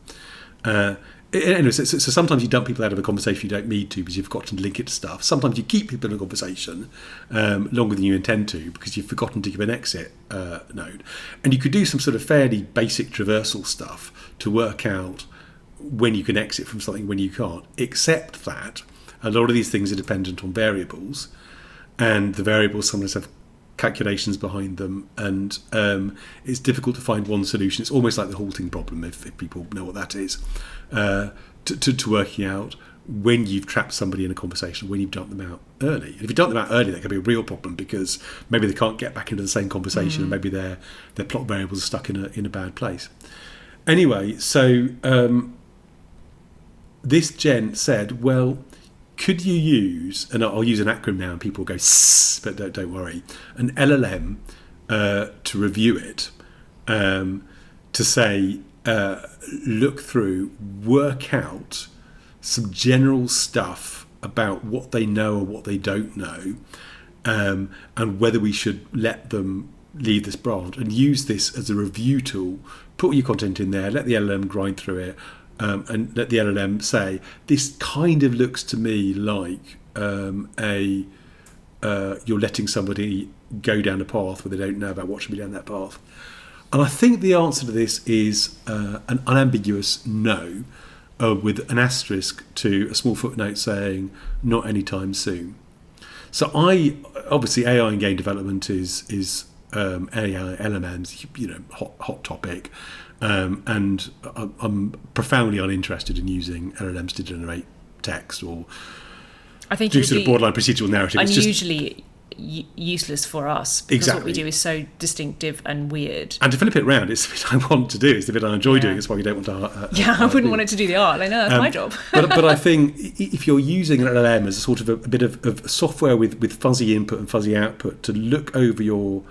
S1: Anyway, so sometimes you dump people out of a conversation you don't need to because you've forgotten to link it to stuff. Sometimes you keep people in a conversation longer than you intend to because you've forgotten to give an exit node. And you could do some sort of fairly basic traversal stuff to work out when you can exit from something, when you can't, except that a lot of these things are dependent on variables, and the variables sometimes have calculations behind them, and it's difficult to find one solution. It's almost like the halting problem, if people know what that is, to working out when you've trapped somebody in a conversation, when you've dumped them out early. And if you dump them out early, that can be a real problem, because maybe they can't get back into the same conversation, and maybe their plot variables are stuck in a bad place. Anyway, so this gent said, well, could you use, and I'll use an acronym now and people will go, "Sss," but don't worry, an LLM to review it, to say, look through, work out some general stuff about what they know or what they don't know, and whether we should let them leave this branch, and use this as a review tool. Put your content in there, let the LLM grind through it, and let the LLM say, this kind of looks to me like you're letting somebody go down a path where they don't know about what should be down that path. And I think the answer to this is an unambiguous no, with an asterisk to a small footnote saying not anytime soon. So obviously AI in game development is AI, LLMs, hot topic. And I'm profoundly uninterested in using LLMs to generate text or do sort of borderline procedural narrative. It's
S2: unusually useless for us, because
S1: exactly.
S2: What we do is so distinctive and weird.
S1: And to flip it around, it's the bit I want to do. It's the bit I enjoy doing. It's why we don't want to.
S2: I wouldn't want it to do the art. I know that's my job.
S1: but I think if you're using an LLM as a sort of a bit of software with fuzzy input and fuzzy output to look over your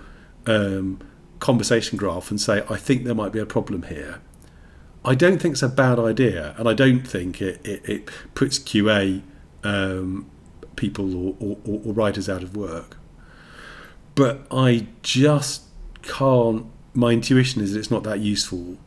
S1: conversation graph and say, I think there might be a problem here, I don't think it's a bad idea, and I don't think it puts QA people or writers out of work. but I just can't. My intuition is that it's not that useful.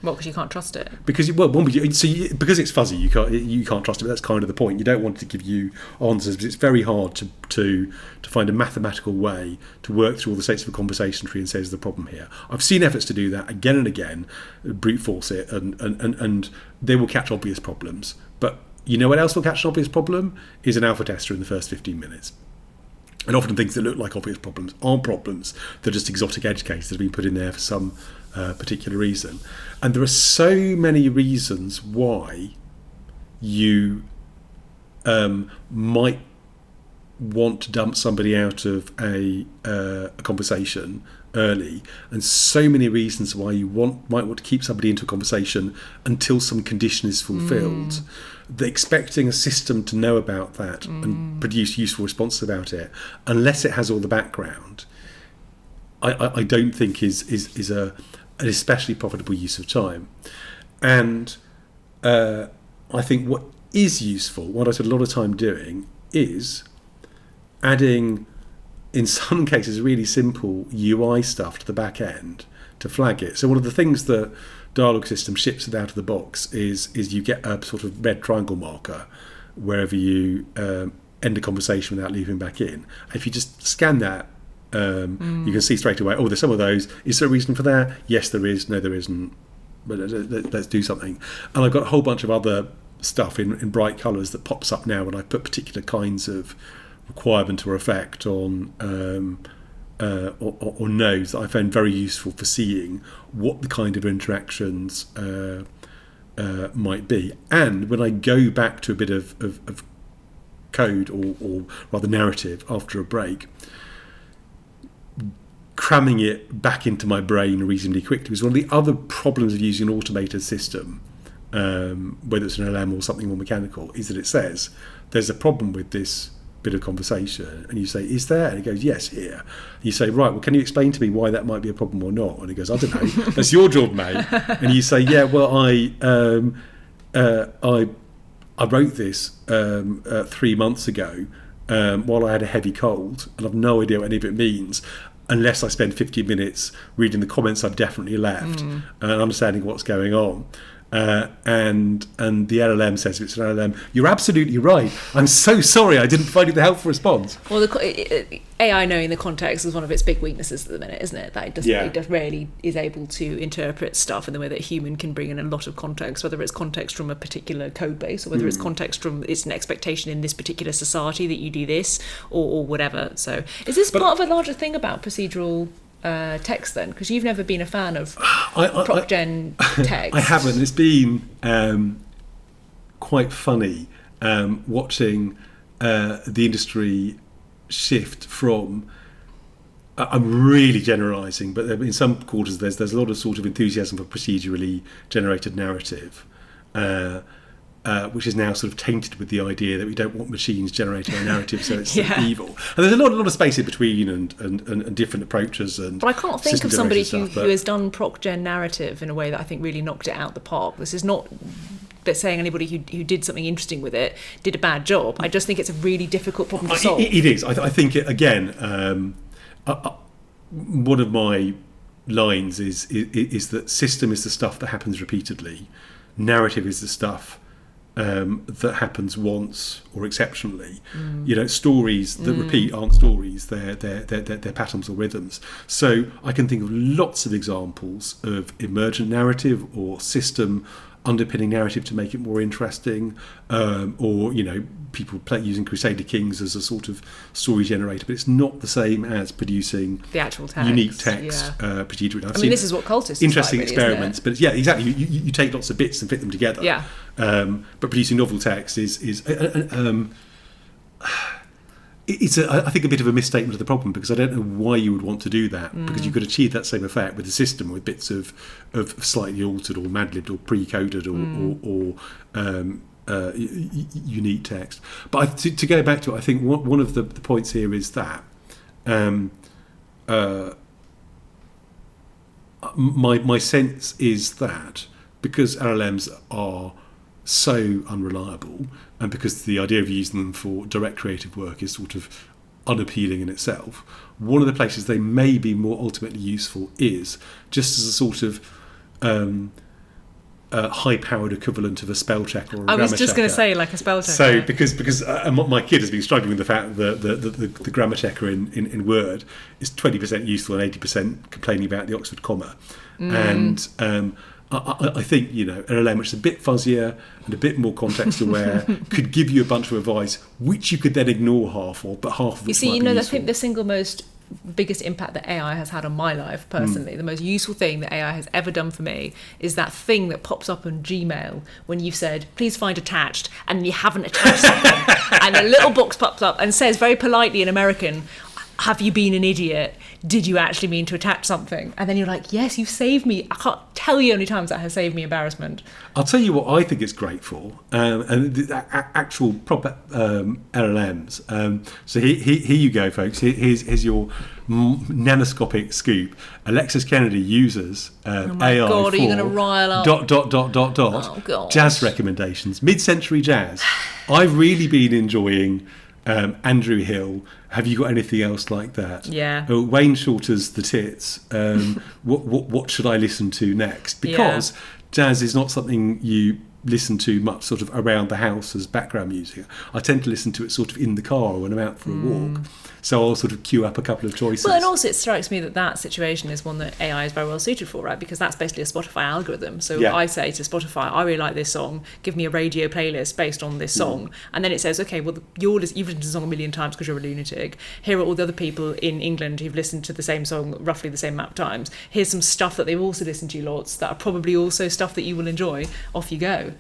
S2: Well, because you can't trust it.
S1: Because because it's fuzzy, you can't trust it. But that's kind of the point. You don't want it to give you answers, but it's very hard to find a mathematical way to work through all the states of a conversation tree and say, "Is the problem here?" I've seen efforts to do that again and again, brute force it, and they will catch obvious problems. But you know what else will catch an obvious problem is an alpha tester in the first 15 minutes. And often things that look like obvious problems aren't problems. They're just exotic edge cases that have been put in there for some particular reason. And there are so many reasons why you might want to dump somebody out of a conversation early, and so many reasons why you might want to keep somebody into a conversation until some condition is fulfilled. That expecting a system to know about that and produce useful responses about it, unless it has all the background, I don't think is an especially profitable use of time. And I think what is useful, what I spend a lot of time doing, is adding, in some cases, really simple UI stuff to the back end to flag it. So one of the things that Dialogue System ships it out of the box is you get a sort of red triangle marker wherever you end a conversation without leaving back in. If you just scan that, you can see straight away, there's some of those. Is there a reason for that? Yes, there is. No, there isn't. But let's do something. And I've got a whole bunch of other stuff in bright colours that pops up now when I put particular kinds of requirement or effect on or nodes that I found very useful for seeing what the kind of interactions might be. And when I go back to a bit of code or rather narrative after a break, cramming it back into my brain reasonably quickly, because one of the other problems of using an automated system, whether it's an LM or something more mechanical, is that it says there's a problem with this bit of conversation, and you say, is there? And it goes, yes, here. And you say, right, well, can you explain to me why that might be a problem or not? And he goes, I don't know, that's your job, mate. And you say, yeah, well, I wrote this 3 months ago while I had a heavy cold, and I've no idea what any of it means, unless I spend 15 minutes reading the comments I've definitely left and understanding what's going on. And the LLM says, if it's an LLM, you're absolutely right. I'm so sorry I didn't provide you the helpful response.
S2: Well, AI knowing the context is one of its big weaknesses at the minute, isn't it? That it just rarely is able to interpret stuff in the way that a human can bring in a lot of context, whether it's context from a particular code base or whether it's context from it's an expectation in this particular society that you do this or whatever. So is this part of a larger thing about procedural text then? Because you've never been a fan of proc-gen text.
S1: I haven't. It's been quite funny watching the industry shift from, I'm really generalising, but in some quarters there's a lot of sort of enthusiasm for procedurally generated narrative, which is now sort of tainted with the idea that we don't want machines generating a narrative, so it's evil. And there's a lot of space in between and different approaches. And
S2: but I can't think of somebody who has done proc-gen narrative in a way that I think really knocked it out the park. This is not saying anybody who did something interesting with it did a bad job. I just think it's a really difficult problem to solve.
S1: It is. I think, again, one of my lines is that system is the stuff that happens repeatedly. Narrative is the stuff that happens once or exceptionally. Stories that repeat aren't stories; they're patterns or rhythms. So I can think of lots of examples of emergent narrative or system underpinning narrative to make it more interesting, or people using Crusader Kings as a sort of story generator, but it's not the same as producing
S2: the actual text,
S1: unique text procedurally.
S2: I mean, this is what cultists
S1: interesting
S2: like, really,
S1: experiments, but yeah, exactly. You take lots of bits and fit them together.
S2: Yeah.
S1: But producing novel text is it's I think a bit of a misstatement of the problem, because I don't know why you would want to do that, because you could achieve that same effect with a system with bits of slightly altered or mad-libbed or pre-coded or unique text. But to go back to it, I think one of the points here is that my sense is that because LLMs are so unreliable, and because the idea of using them for direct creative work is sort of unappealing in itself. One of the places they may be more ultimately useful is just as a sort of high-powered equivalent of a spell checker or a grammar checker.
S2: I was just going to say, like a spell checker.
S1: So, because my kid has been struggling with the fact that the grammar checker in Word is 20% useful and 80% complaining about the Oxford comma. And I think, an LLM which is a bit fuzzier and a bit more context aware could give you a bunch of advice which you could then ignore half of, but half of which might be useful.
S2: I think the single most biggest impact that AI has had on my life personally, the most useful thing that AI has ever done for me is that thing that pops up on Gmail when you've said, please find attached, and you haven't attached something. And a little box pops up and says very politely in American, have you been an idiot? Did you actually mean to attach something? And then you're like, yes, you've saved me. I can't tell you how many times that has saved me embarrassment.
S1: I'll tell you what I think it's great for, and the actual proper LLMs. So here you go, folks. Here's your nanoscopic scoop. Alexis Kennedy uses AI
S2: God,
S1: for
S2: are you going to rile up? ..
S1: Jazz recommendations, mid-century jazz. I've really been enjoying Andrew Hill. Have you got anything else like that?
S2: Yeah.
S1: Wayne Shorter's The Tits. What should I listen to next? Because jazz is not something you listen to much sort of around the house as background music. I tend to listen to it sort of in the car when I'm out for a walk. So I'll sort of queue up a couple of choices.
S2: Well, and also it strikes me that situation is one that AI is very well suited for, right? Because that's basically a Spotify algorithm. So I say to Spotify, I really like this song, give me a radio playlist based on this song. And then it says, okay, well, you've listened to the song a million times because you're a lunatic. Here are all the other people in England who've listened to the same song roughly the same amount of times. Here's some stuff that they've also listened to lots that are probably also stuff that you will enjoy. Off you go.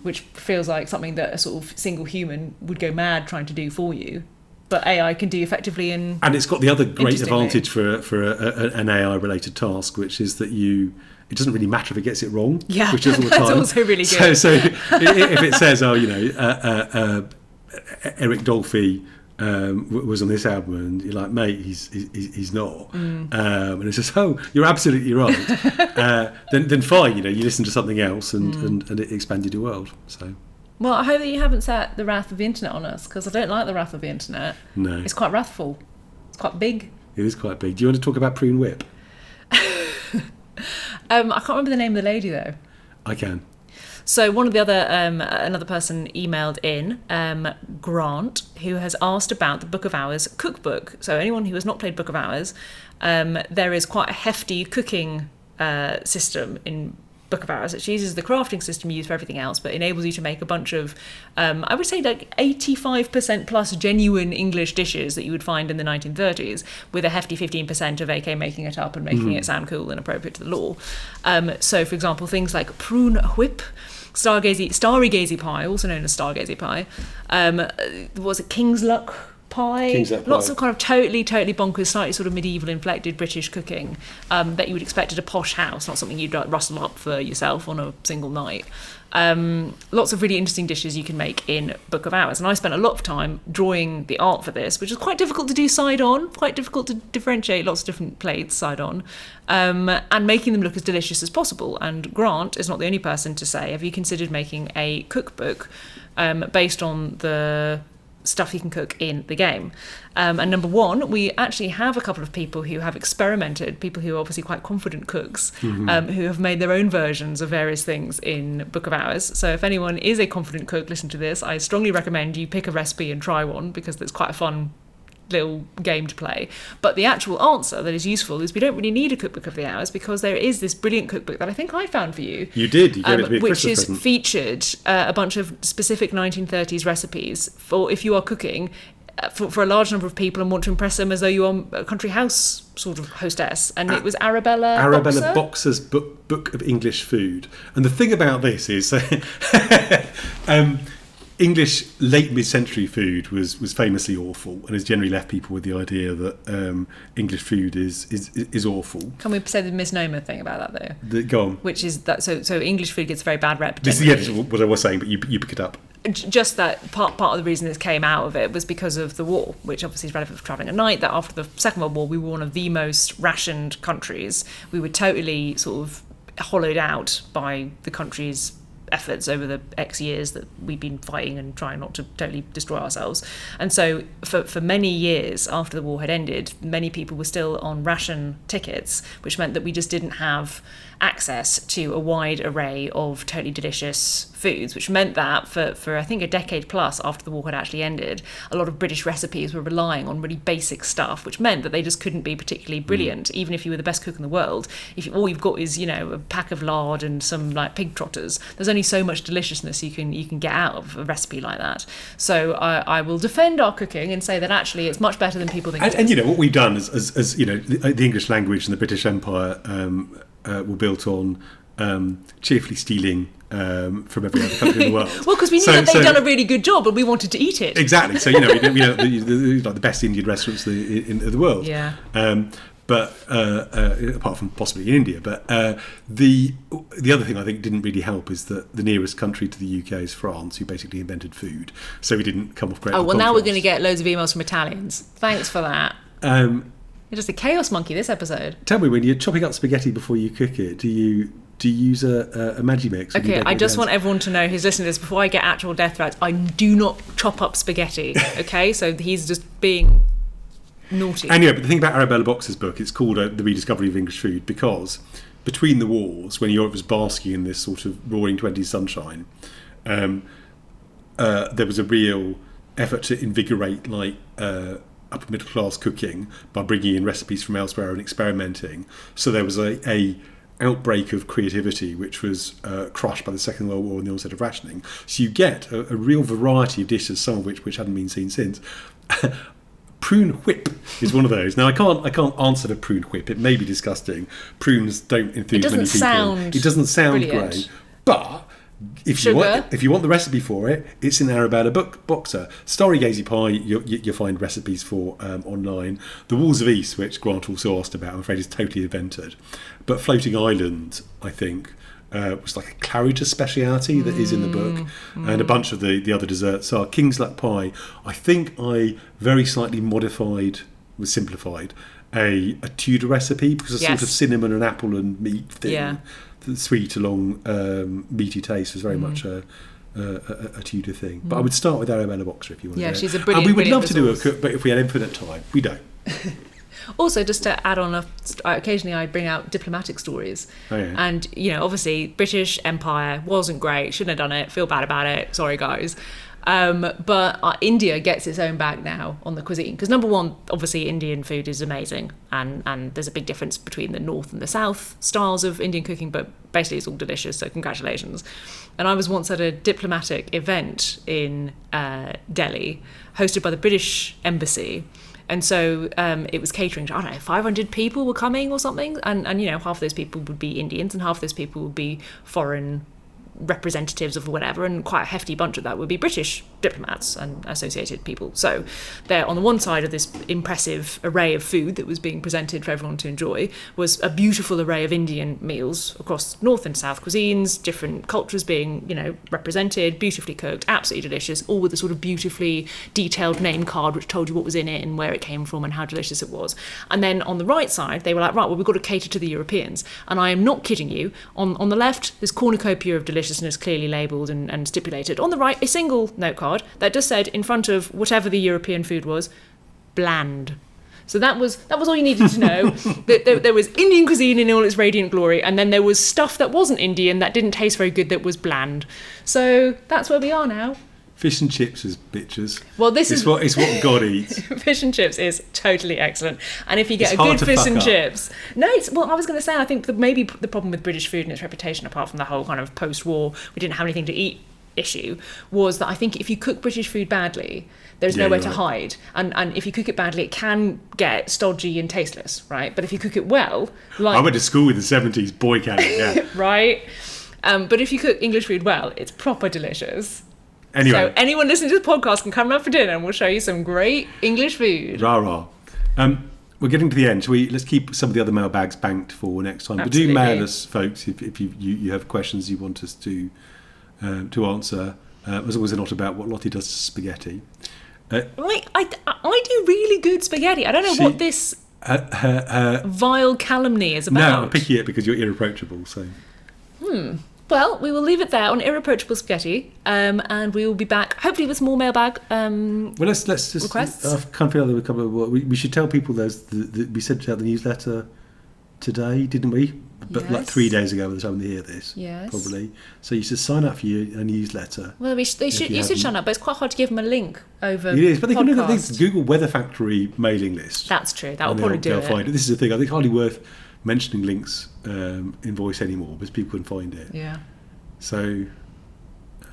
S2: Which feels like something that a sort of single human would go mad trying to do for you. But AI can do effectively and
S1: it's got the other great advantage for an AI related task, which is that it doesn't really matter if it gets it wrong.
S2: Yeah,
S1: which is all the time.
S2: That's also really good.
S1: So if it says, Eric Dolphy was on this album, and you're like, mate, he's not, and it says, oh, you're absolutely right. Then fine, you listen to something else, and it expanded your world. So.
S2: Well, I hope that you haven't set the wrath of the internet on us, because I don't like the wrath of the internet.
S1: No.
S2: It's quite wrathful. It's quite big.
S1: It is quite big. Do you want to talk about Prune Whip?
S2: I can't remember the name of the lady, though.
S1: I can.
S2: So one of the other, another person emailed in, Grant, who has asked about the Book of Hours cookbook. So anyone who has not played Book of Hours, there is quite a hefty cooking system in Book of Hours. It uses the crafting system used for everything else, but enables you to make a bunch of, I would say like 85% plus genuine English dishes that you would find in the 1930s, with a hefty 15% of AK making it up and making it sound cool and appropriate to the law. So, for example, things like prune whip, starry gazy pie, also known as stargazy pie. Was it King's Luck pie? Lots of kind of totally bonkers, slightly sort of medieval inflected British cooking that you would expect at a posh house, not something you'd rustle up for yourself on a single night. Lots of really interesting dishes you can make in Book of Hours, and I spent a lot of time drawing the art for this, which is quite difficult to do side on, quite difficult to differentiate lots of different plates side on, and making them look as delicious as possible. And Grant is not the only person to say, have you considered making a cookbook based on the stuff you can cook in the game? And number one, we actually have a couple of people who have experimented, people who are obviously quite confident cooks, who have made their own versions of various things in Book of Hours. So if anyone is a confident cook, listen to this. I strongly recommend you pick a recipe and try one, because it's quite a fun little game to play. But the actual answer that is useful is we don't really need a cookbook of the hours, because there is this brilliant cookbook that I think I found for you.
S1: You did. You gave it to me at
S2: which
S1: Christmas
S2: is
S1: present.
S2: Featured a bunch of specific 1930s recipes for if you are cooking for a large number of people and want to impress them as though you are a country house sort of hostess. And it was Arabella
S1: Boxer's book of English food. And the thing about this is English late mid-century food was famously awful, and has generally left people with the idea that English food is awful.
S2: Can we say the misnomer thing about that though?
S1: Go on.
S2: Which is that so English food gets a very bad rep.
S1: This is what I was saying, but you pick it up.
S2: Just that part of the reason this came out of it was because of the war, which obviously is relevant for travelling at night, that after the Second World War we were one of the most rationed countries. We were totally sort of hollowed out by the country's efforts over the X years that we've been fighting and trying not to totally destroy ourselves. And so for many years after the war had ended, many people were still on ration tickets, which meant that we just didn't have access to a wide array of totally delicious foods, which meant that for I think a decade plus after the war had actually ended, a lot of British recipes were relying on really basic stuff, which meant that they just couldn't be particularly brilliant, even if you were the best cook in the world. If all you've got is, you know, a pack of lard and some like pig trotters, there's only so much deliciousness you can get out of a recipe like that. So I will defend our cooking and say that actually it's much better than people think.
S1: And you know what we've done as you know, the English language and the British Empire were built on cheerfully stealing from every other country in the world.
S2: Well, because we knew that they'd done a really good job, and we wanted to eat it.
S1: Exactly. So you know, like the best Indian restaurants in the world.
S2: Yeah.
S1: But apart from possibly in India, but the other thing I think didn't really help is that the nearest country to the UK is France, who basically invented food. So we didn't come off great.
S2: Oh well, now we're going to get loads of emails from Italians. Thanks for that. You're just a chaos monkey this episode.
S1: Tell me, when you're chopping up spaghetti before you cook it, do you use a Magimix?
S2: Okay, I just want everyone to know who's listening to this before I get actual death threats. I do not chop up spaghetti. Okay, so he's just being naughty.
S1: Anyway, but the thing about Arabella Boxer's book, it's called The Rediscovery of English Food, because between the wars, when Europe was basking in this sort of roaring 20s sunshine, there was a real effort to invigorate upper middle class cooking by bringing in recipes from elsewhere and experimenting. So there was a outbreak of creativity which was crushed by the Second World War and the onset of rationing. So you get a real variety of dishes, some of which hadn't been seen since. Prune whip is one of those. Now I can't answer for prune whip. It may be disgusting. Prunes don't enthuse many people. It doesn't sound
S2: brilliant.
S1: great, but if you want the recipe for it, it's in Arabella Boxer. Starry pie, you'll find recipes for online. The Walls of East, which Grant also asked about, I'm afraid is totally invented. But Floating Island, I think, was like a Claridge's speciality that is in the book, and a bunch of the other desserts are. King's Luck pie, I think I very slightly simplified a Tudor recipe, because a sort of cinnamon and apple and meat thing, the sweet along meaty taste was very much a Tudor thing. But I would start with Arabella Boxer if you want to.
S2: Yeah, she's a brilliant.
S1: And we would love
S2: resource.
S1: to do a cook, but if we had infinite time, we don't.
S2: Also, just to add on, occasionally I bring out diplomatic stories.
S1: Oh, yeah.
S2: And, you know, obviously, British Empire wasn't great, shouldn't have done it, feel bad about it, sorry guys. But India gets its own bag now on the cuisine. Because number one, obviously, Indian food is amazing. And there's a big difference between the North and the South styles of Indian cooking, but basically it's all delicious, so congratulations. And I was once at a diplomatic event in Delhi, hosted by the British Embassy. And so it was catering to, I don't know, 500 people were coming or something. And, you know, half of those people would be Indians and half of those people would be foreign representatives of whatever, and quite a hefty bunch of that would be British diplomats and associated people. So there, on the one side of this impressive array of food that was being presented for everyone to enjoy, was a beautiful array of Indian meals across North and South cuisines, different cultures being, you know, represented, beautifully cooked, absolutely delicious, all with a sort of beautifully detailed name card which told you what was in it and where it came from and how delicious it was. And then on the right side, they were like, right, well, we've got to cater to the Europeans. And I am not kidding you. On the left, there's cornucopia of deliciousness clearly labelled and stipulated. On the right, a single note card that just said, in front of whatever the European food was, bland. So that was all you needed to know. That there was Indian cuisine in all its radiant glory, and then there was stuff that wasn't Indian that didn't taste very good that was bland. So that's where we are now.
S1: Fish and chips is bitches.
S2: Well,
S1: it's what God eats.
S2: Fish and chips is totally excellent, and if you get a good fish and chips, I was going to say, I think maybe the problem with British food and its reputation, apart from the whole kind of post-war we didn't have anything to eat issue, was that I think if you cook British food badly, there's nowhere to hide, and if you cook it badly, it can get stodgy and tasteless, right? But if you cook it well,
S1: I went to school in the 70s, boy can it, yeah.
S2: Right. But if you cook English food well, it's proper delicious.
S1: Anyway.
S2: So anyone listening to the podcast can come round for dinner and we'll show you some great English food.
S1: Rah. We're getting to the end. Let's keep some of the other mailbags banked for next time.
S2: Absolutely.
S1: But do mail us, folks, if you have questions you want us to answer, as long as they're not about what Lottie does to spaghetti.
S2: I do really good spaghetti. I don't know what this vile calumny is about.
S1: No, I'm picking it because you're irreproachable. So.
S2: Well, we will leave it there on irreproachable spaghetti, and we will be back hopefully with some more mailbag.
S1: Well, let's just
S2: requests.
S1: I can't feel like a couple of we should tell people we sent out the newsletter today, didn't we? But like 3 days ago by the time they hear this, probably. So you should sign up for a newsletter.
S2: Well, you should sign up, but it's quite hard to give them a link over.
S1: It is, but they can look at
S2: podcast.
S1: this Google Weather Factory mailing list.
S2: That's true. That will probably do
S1: they'll
S2: it.
S1: find it. This is the thing. I think it's hardly worth mentioning links in voice anymore because people can find it.
S2: Yeah.
S1: So.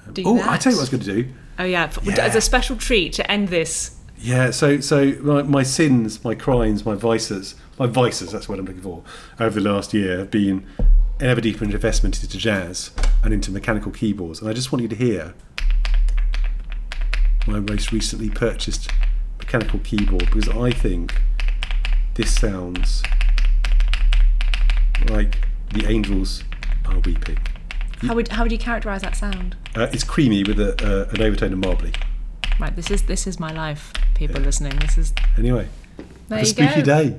S2: I
S1: tell you what I was going to do.
S2: Oh yeah, as a special treat to end this.
S1: Yeah, so my sins, my crimes, my vices, that's what I'm looking for, over the last year have been an ever deeper investment into jazz and into mechanical keyboards. And I just want you to hear my most recently purchased mechanical keyboard because I think this sounds like the angels are weeping.
S2: How would you characterise that sound?
S1: It's creamy with an overtone of marbly.
S2: Right, this is my life, people listening. This is
S1: Anyway,
S2: there
S1: have a
S2: you
S1: spooky
S2: go.
S1: day.